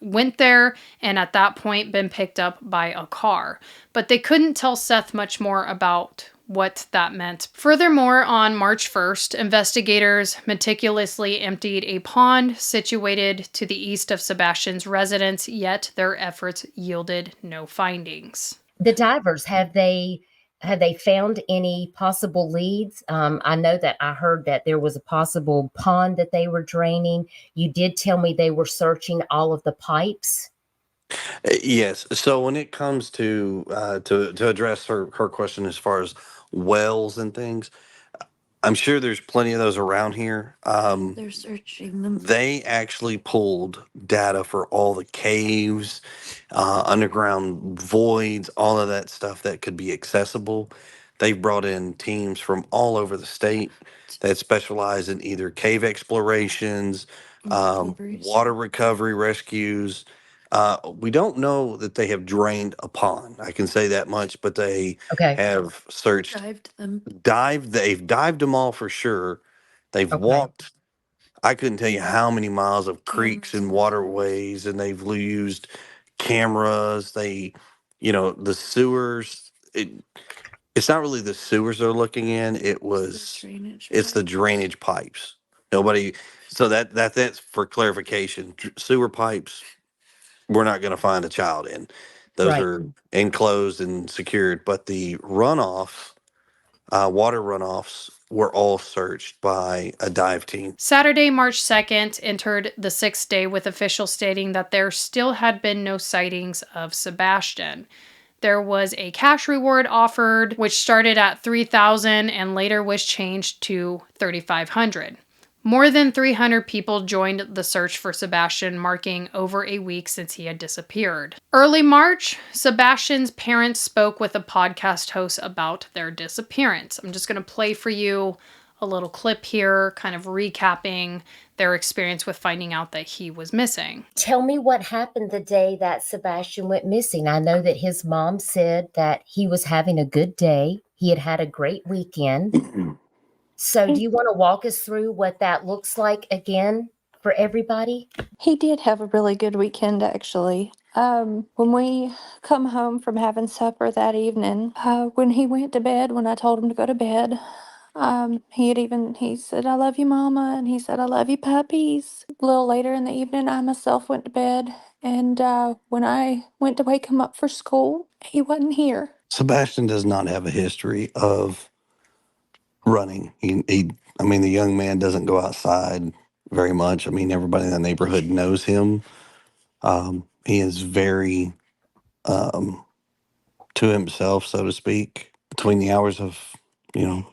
went there and at that point been picked up by a car. But they couldn't tell Seth much more about what that meant. Furthermore, on March 1st, investigators meticulously emptied a pond situated to the east of Sebastian's residence, yet their efforts yielded no findings. The divers, have they found any possible leads? I know that I heard that there was a possible pond that they were draining. You did tell me they were searching all of the pipes. Yes. So when it comes to address her question as far as wells and things, I'm sure there's plenty of those around here. They're searching them. They actually pulled data for all the caves, underground voids, all of that stuff that could be accessible. They've brought in teams from all over the state that specialize in either cave explorations, water recovery rescues. We don't know that they have drained a pond. I can say that much, but they have searched, they've dived them all for sure. They've walked, I couldn't tell you how many miles of creeks and waterways, and they've used cameras. The sewers, it's not really the sewers they're looking in. It's the drainage pipes. So that's for clarification. Sewer pipes, we're not going to find a child in. Those are enclosed and secured, but the runoff, water runoffs were all searched by a dive team. Saturday, March 2nd, entered the sixth day with officials stating that there still had been no sightings of Sebastian. There was a cash reward offered, which started at $3,000 and later was changed to $3,500. More than 300 people joined the search for Sebastian, marking over a week since he had disappeared. Early March, Sebastian's parents spoke with a podcast host about their disappearance. I'm just going to play for you a little clip here, kind of recapping their experience with finding out that he was missing. Tell me what happened the day that Sebastian went missing. I know that his mom said that he was having a good day. He had had a great weekend. So do you want to walk us through what that looks like again for everybody? He did have a really good weekend, actually. When we come home from having supper that evening, when he went to bed, when I told him to go to bed, he said, "I love you, Mama," and he said, "I love you, puppies." A little later in the evening, I myself went to bed, and when I went to wake him up for school, he wasn't here. Sebastian does not have a history of running. I mean, the young man doesn't go outside very much. I mean, everybody in the neighborhood knows him. He is very to himself, so to speak. Between the hours of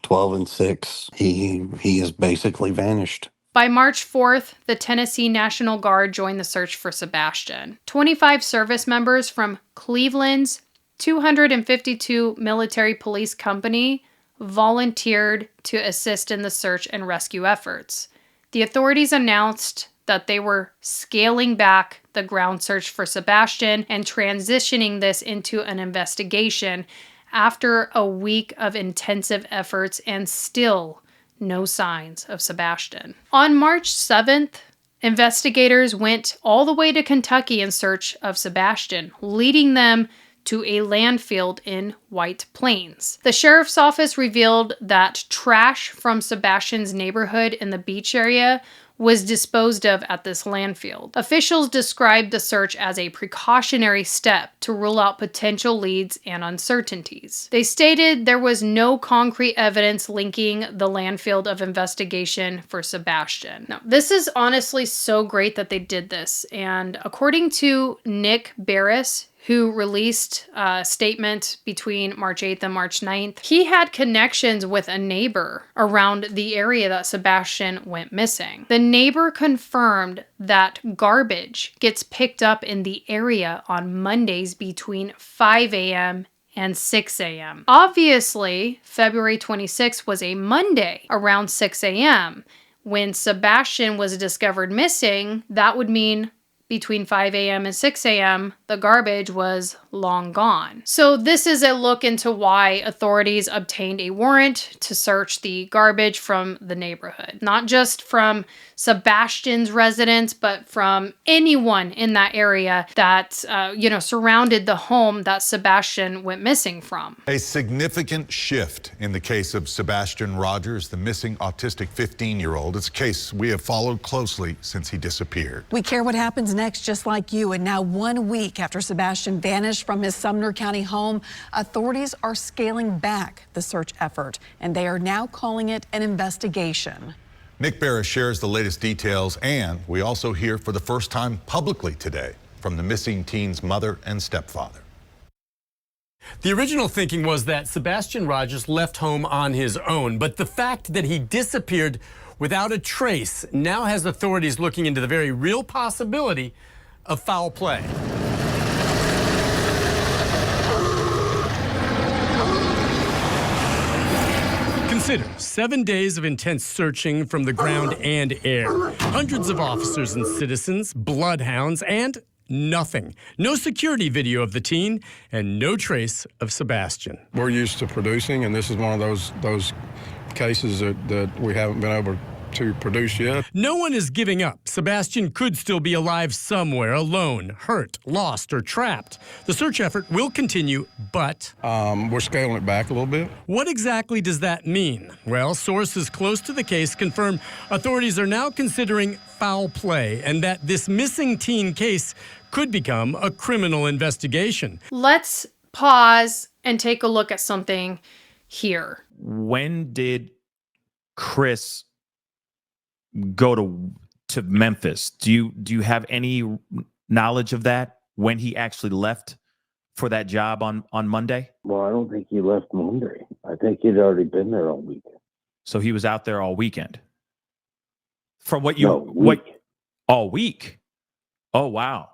12 and 6, he is basically vanished. By March 4th, the Tennessee National Guard joined the search for Sebastian. 25 service members from Cleveland's 252 Military Police Company volunteered to assist in the search and rescue efforts. The authorities announced that they were scaling back the ground search for Sebastian and transitioning this into an investigation after a week of intensive efforts, and still no signs of Sebastian. On March 7th, investigators went all the way to Kentucky in search of Sebastian, leading them to a landfill in White Plains. The sheriff's office revealed that trash from Sebastian's neighborhood in the beach area was disposed of at this landfill. Officials described the search as a precautionary step to rule out potential leads and uncertainties. They stated there was no concrete evidence linking the landfill of investigation for Sebastian. Now, this is honestly so great that they did this, and according to Nick Barris, who released a statement between March 8th and March 9th, he had connections with a neighbor around the area that Sebastian went missing. The neighbor confirmed that garbage gets picked up in the area on Mondays between 5 a.m. and 6 a.m. Obviously, February 26th was a Monday around 6 a.m. When Sebastian was discovered missing, that would mean between 5 a.m. and 6 a.m., the garbage was long gone. So this is a look into why authorities obtained a warrant to search the garbage from the neighborhood. Not just from Sebastian's residence, but from anyone in that area that, surrounded the home that Sebastian went missing from. A significant shift in the case of Sebastian Rogers, the missing autistic 15-year-old. It's a case we have followed closely since he disappeared. We care what happens next, just like you. And now 1 week after Sebastian vanished from his Sumner County home, authorities are scaling back the search effort, and they are now calling it an investigation. Nick Barris shares the latest details, and we also hear for the first time publicly today from the missing teen's mother and stepfather. The original thinking was that Sebastian Rogers left home on his own, but the fact that he disappeared without a trace now has authorities looking into the very real possibility of foul play. Consider 7 days of intense searching from the ground and air. Hundreds of officers and citizens, bloodhounds, and nothing. No security video of the teen and no trace of Sebastian. We're used to producing, and this is one of those cases that we haven't been able to produce yet. No one is giving up. Sebastian could still be alive somewhere, alone, hurt, lost, or trapped. The search effort will continue, but we're scaling it back a little bit. What exactly does that mean? Well, sources close to the case confirm authorities are now considering foul play and that this missing teen case could become a criminal investigation. Let's pause and take a look at something here. When did Chris go to Memphis? Do you have any knowledge of that, when he actually left for that job on Monday? Well, I don't think he left Monday. I think he'd already been there all weekend. So he was out there all weekend. From what all week? Oh wow.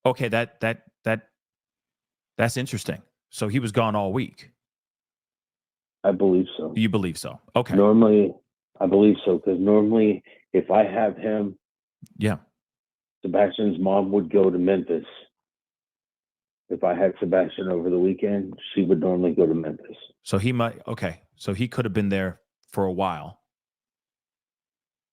Okay, that's interesting. So he was gone all week. I believe so. You believe so? Okay. Normally, I believe so, because normally if I have him, yeah, Sebastian's mom would go to Memphis If I had Sebastian over the weekend, she would normally go to Memphis. So he might. Okay, so he could have been there for a while.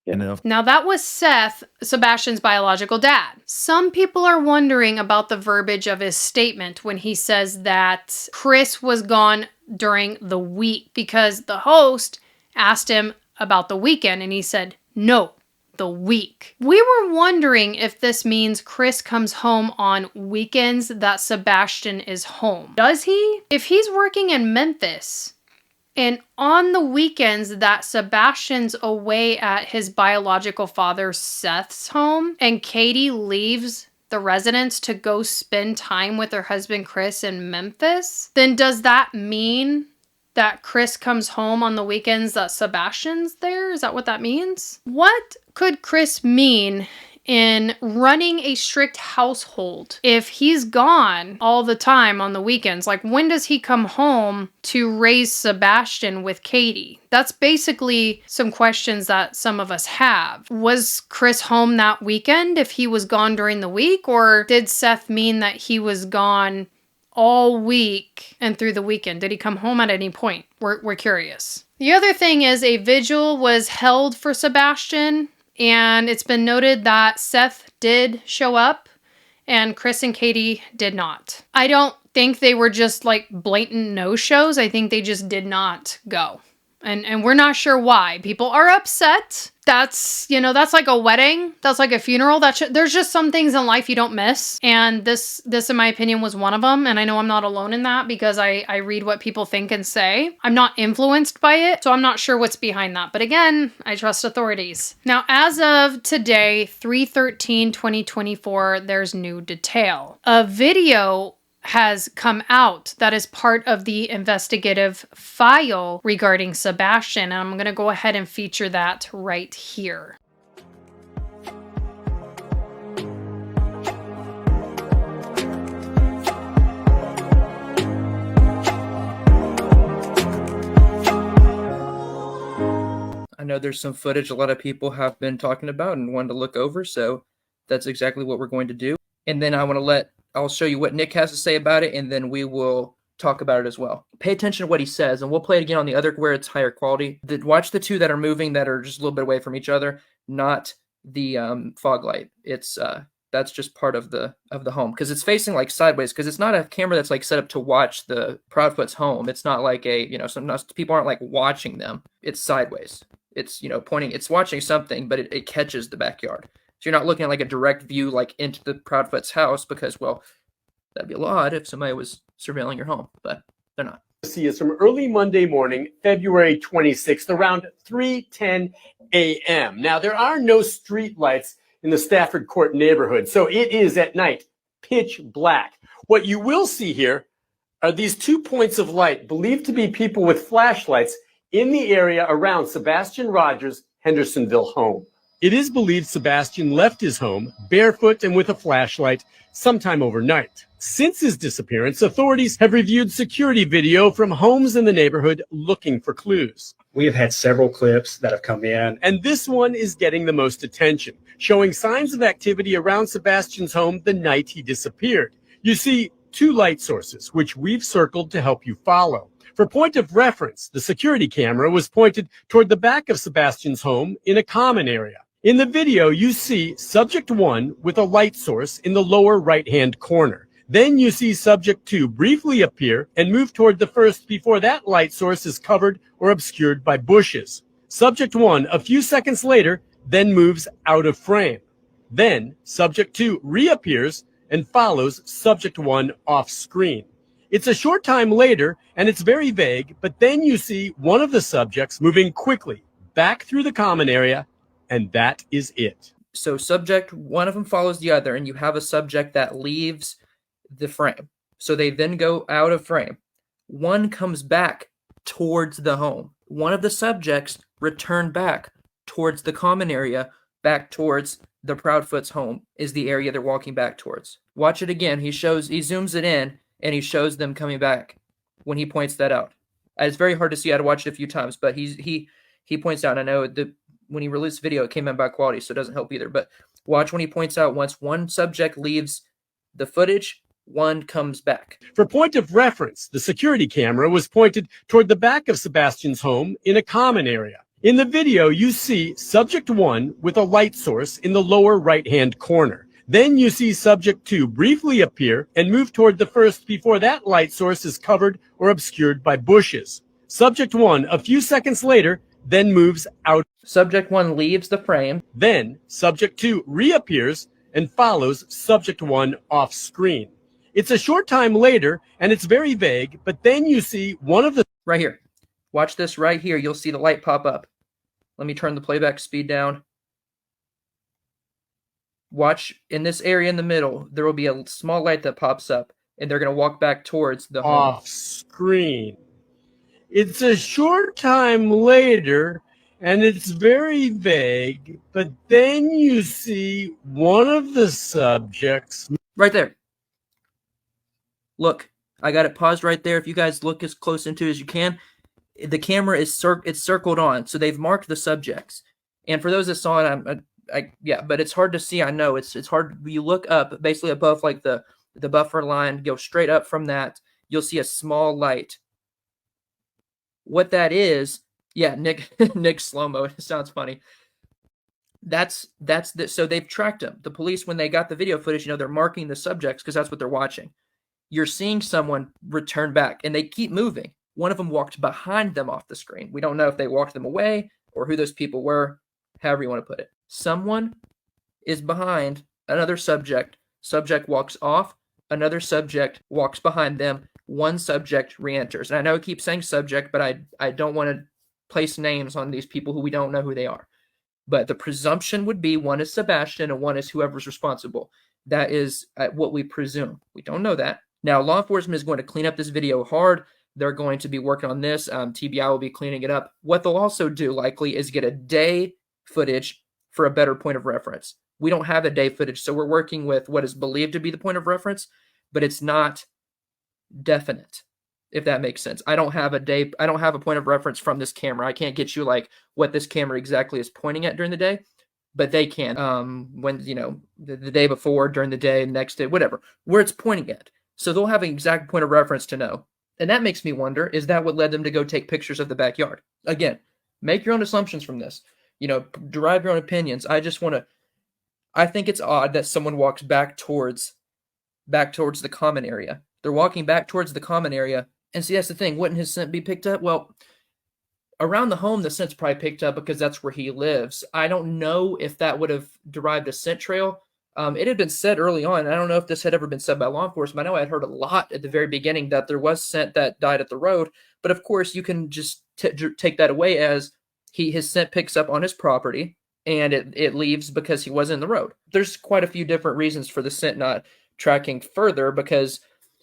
Yeah. And then, Now, that was Seth, Sebastian's biological dad. Some people are wondering about the verbiage of his statement when he says that Chris was gone during the week, because the host asked him about the weekend and he said, no, the week. We were wondering if this means Chris comes home on weekends that Sebastian is home. Does he? If he's working in Memphis, and on the weekends that Sebastian's away at his biological father Seth's home, and Katie leaves the residence to go spend time with her husband Chris in Memphis, then does that mean that Chris comes home on the weekends that Sebastian's there? Is that what that means? What could Chris mean in running a strict household if he's gone all the time on the weekends? Like, when does he come home to raise Sebastian with Katie? That's basically some questions that some of us have. Was Chris home that weekend if he was gone during the week? Or did Seth mean that he was gone all week and through the weekend? Did he come home at any point? We're curious. The other thing is, a vigil was held for Sebastian, and it's been noted that Seth did show up and Chris and Katie did not. I don't think they were just like blatant no-shows. I think they just did not go. And we're not sure why. People are upset. That's, that's like a wedding. That's like a funeral. There's just some things in life you don't miss. And this, in my opinion, was one of them. And I know I'm not alone in that, because I read what people think and say. I'm not influenced by it, so I'm not sure what's behind that. But again, I trust authorities. Now, as of today, 3/13/2024, there's new detail. A video has come out that is part of the investigative file regarding Sebastian, and I'm going to go ahead and feature that right here. I know there's some footage a lot of people have been talking about and wanted to look over, so that's exactly what we're going to do. And then I'll show you what Nick has to say about it, and then we will talk about it as well. Pay attention to what he says, and we'll play it again on the other where it's higher quality. Watch the two that are moving that are just a little bit away from each other, not the fog light. It's that's just part of the home, because it's facing like sideways, because it's not a camera that's like set up to watch the Proudfoot's home. It's not like some people aren't like watching them. It's sideways. It's pointing. It's watching something, but it catches the backyard. So you're not looking at like a direct view like into the Proudfoot's house, because, well, that'd be a little odd if somebody was surveilling your home, but they're not. See is from early Monday morning, February 26th, around 3:10 a.m. Now, there are no street lights in the Stafford Court neighborhood, so it is at night, pitch black. What you will see here are these 2 points of light believed to be people with flashlights in the area around Sebastian Rogers' Hendersonville home. It is believed Sebastian left his home barefoot and with a flashlight sometime overnight. Since his disappearance, authorities have reviewed security video from homes in the neighborhood looking for clues. We have had several clips that have come in. And this one is getting the most attention, showing signs of activity around Sebastian's home the night he disappeared. You see 2 light sources, which we've circled to help you follow. For point of reference, the security camera was pointed toward the back of Sebastian's home in a common area. In the video, you see subject 1 with a light source in the lower right-hand corner. Then you see subject 2 briefly appear and move toward the first before that light source is covered or obscured by bushes. Subject 1, a few seconds later, then moves out of frame. Then subject 2 reappears and follows subject 1 off screen. It's a short time later, and it's very vague, but then you see one of the subjects moving quickly back through the common area, and that is it. So subject, one of them follows the other, and you have a subject that leaves the frame. So they then go out of frame. One comes back towards the home. One of the subjects return back towards the common area, back towards the Proudfoot's home is the area they're walking back towards. Watch it again. He zooms it in, and he shows them coming back when he points that out. It's very hard to see. I had to watch it a few times, but he points out. I know when he released video, it came in bad quality, so it doesn't help either. But watch when he points out, once one subject leaves the footage, one comes back. For point of reference, the security camera was pointed toward the back of Sebastian's home in a common area. In the video, you see subject 1 with a light source in the lower right-hand corner. Then you see subject 2 briefly appear and move toward the first before that light source is covered or obscured by bushes. Subject 1, a few seconds later, then moves out. Subject 1 leaves the frame. Then subject 2 reappears and follows subject 1 off screen. It's a short time later, and it's very vague, but then you see one of the... Right here. Watch this right here. You'll see the light pop up. Let me turn the playback speed down. Watch in this area in the middle. There will be a small light that pops up, and they're going to walk back towards the home. Off screen. It's a short time later, and it's very vague, but then you see one of the subjects... Right there. Look, I got it paused right there. If you guys look as close into it as you can, the camera is it's circled on, so they've marked the subjects. And for those that saw it, yeah, but it's hard to see. I know it's hard. You look up, basically above like the buffer line, go straight up from that. You'll see a small light. What that is, yeah, Nick slow-mo. It sounds funny. So they've tracked them. The police, when they got the video footage, they're marking the subjects because that's what they're watching. You're seeing someone return back, and they keep moving. One of them walked behind them off the screen. We don't know if they walked them away or who those people were, however you want to put it. Someone is behind another subject. Subject walks off. Another subject walks behind them. One subject re-enters. And I know I keep saying subject, but I don't want to place names on these people who we don't know who they are. But the presumption would be one is Sebastian and one is whoever's responsible. That is what we presume. We don't know that. Now, law enforcement is going to clean up this video hard. They're going to be working on this. TBI will be cleaning it up. What they'll also do likely is get a day footage for a better point of reference. We don't have a day footage, so we're working with what is believed to be the point of reference, but it's not definite, if that makes sense. I don't have a point of reference from this camera. I can't get you like what this camera exactly is pointing at during the day, but they can. When, the day before, during the day, next day, whatever, where it's pointing at. So they'll have an exact point of reference to know. And that makes me wonder, is that what led them to go take pictures of the backyard? Again, make your own assumptions from this. Derive your own opinions. I think it's odd that someone walks back towards the common area. They're walking back towards the common area. And see, that's the thing. Wouldn't his scent be picked up? Well, around the home, the scent's probably picked up because that's where he lives. I don't know if that would have derived a scent trail. It had been said early on, I don't know if this had ever been said by law enforcement. I know I had heard a lot at the very beginning that there was scent that died at the road. But of course, you can just take that away as his scent picks up on his property and it leaves because he wasn't in the road. There's quite a few different reasons for the scent not tracking further, because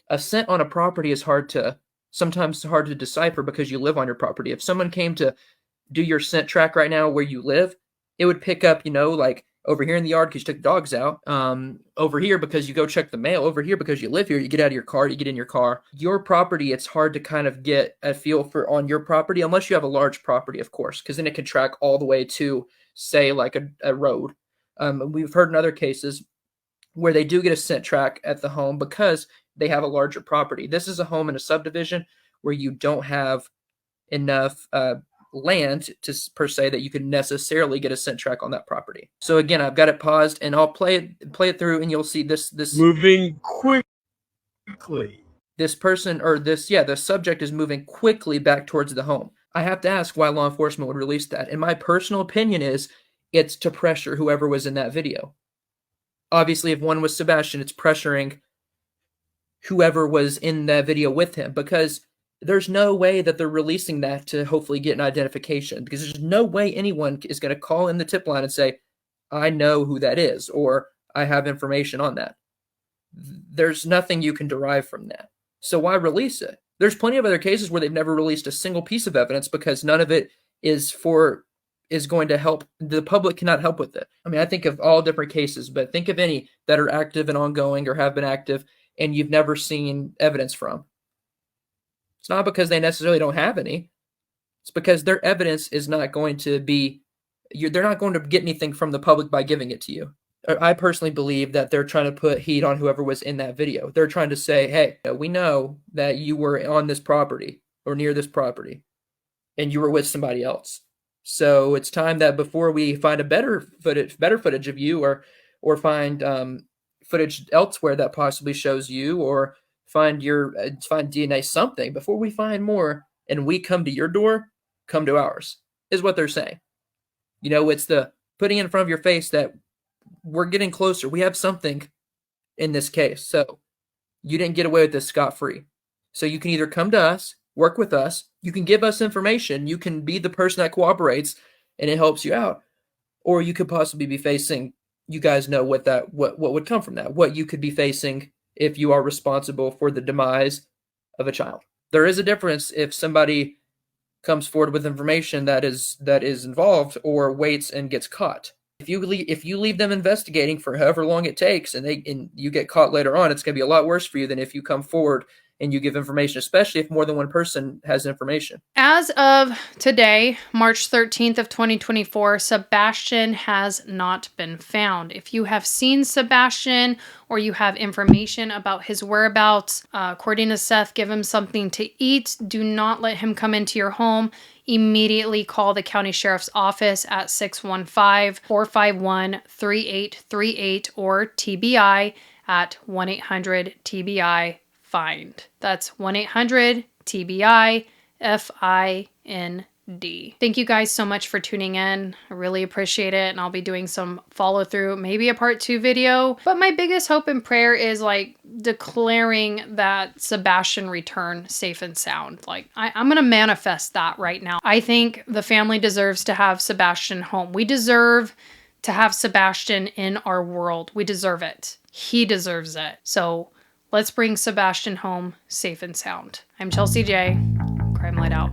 a scent on a property is sometimes hard to decipher because you live on your property. If someone came to do your scent track right now where you live, it would pick up, like over here in the yard because you took the dogs out, over here because you go check the mail, over here because you live here, you get out of your car, you get in your car. Your property, it's hard to kind of get a feel for on your property, unless you have a large property, of course, because then it can track all the way to, say, like a road. We've heard in other cases where they do get a scent track at the home because they have a larger property. This is a home in a subdivision where you don't have enough land to per se that you can necessarily get a scent track on that property. So again, I've got it paused and I'll play it through, and you'll see this moving quickly. This person the subject is moving quickly back towards the home. I have to ask why law enforcement would release that. And my personal opinion is it's to pressure whoever was in that video. Obviously, if one was Sebastian, it's pressuring whoever was in that video with him, because there's no way that they're releasing that to hopefully get an identification, because there's no way anyone is going to call in the tip line and say, I know who that is, or I have information on that. There's nothing you can derive from that. So why release it? There's plenty of other cases where they've never released a single piece of evidence because none of it is going to help. The public cannot help with it. I mean, I think of all different cases, but think of any that are active and ongoing or have been active and you've never seen evidence from. It's not because they necessarily don't have any. It's because their evidence is not going to be, they're not going to get anything from the public by giving it to you. I personally believe that they're trying to put heat on whoever was in that video. They're trying to say, hey, we know that you were on this property or near this property and you were with somebody else. So it's time that before we find a better footage of you or find footage elsewhere that possibly shows you, or find DNA, something, before we find more and we come to your door, come to ours, is what they're saying. You know, it's the putting in front of your face that we're getting closer. We have something in this case. So you didn't get away with this scot-free. So you can either come to us, work with us, you can give us information, you can be the person that cooperates and it helps you out, or you could possibly be facing, you guys know what would come from that, what you could be facing if you are responsible for the demise of a child. There is a difference if somebody comes forward with information that is involved or waits and gets caught. If you leave them investigating for however long it takes and you get caught later on, it's going to be a lot worse for you than if you come forward and you give information, especially if more than one person has information. As of today, March 13th of 2024, Sebastian has not been found. If you have seen Sebastian or you have information about his whereabouts, according to Seth, give him something to eat. Do not let him come into your home. Immediately call the county sheriff's office at 615-451-3838 or TBI at 1-800-TBI-FIND. That's 1-800-TBI-FIND. Thank you guys so much for tuning in. I really appreciate it. And I'll be doing some follow through, maybe a part 2 video. But my biggest hope and prayer is like declaring that Sebastian return safe and sound. Like I'm going to manifest that right now. I think the family deserves to have Sebastian home. We deserve to have Sebastian in our world. We deserve it. He deserves it. So let's bring Sebastian home safe and sound. I'm Chelsea J. Crime Light out.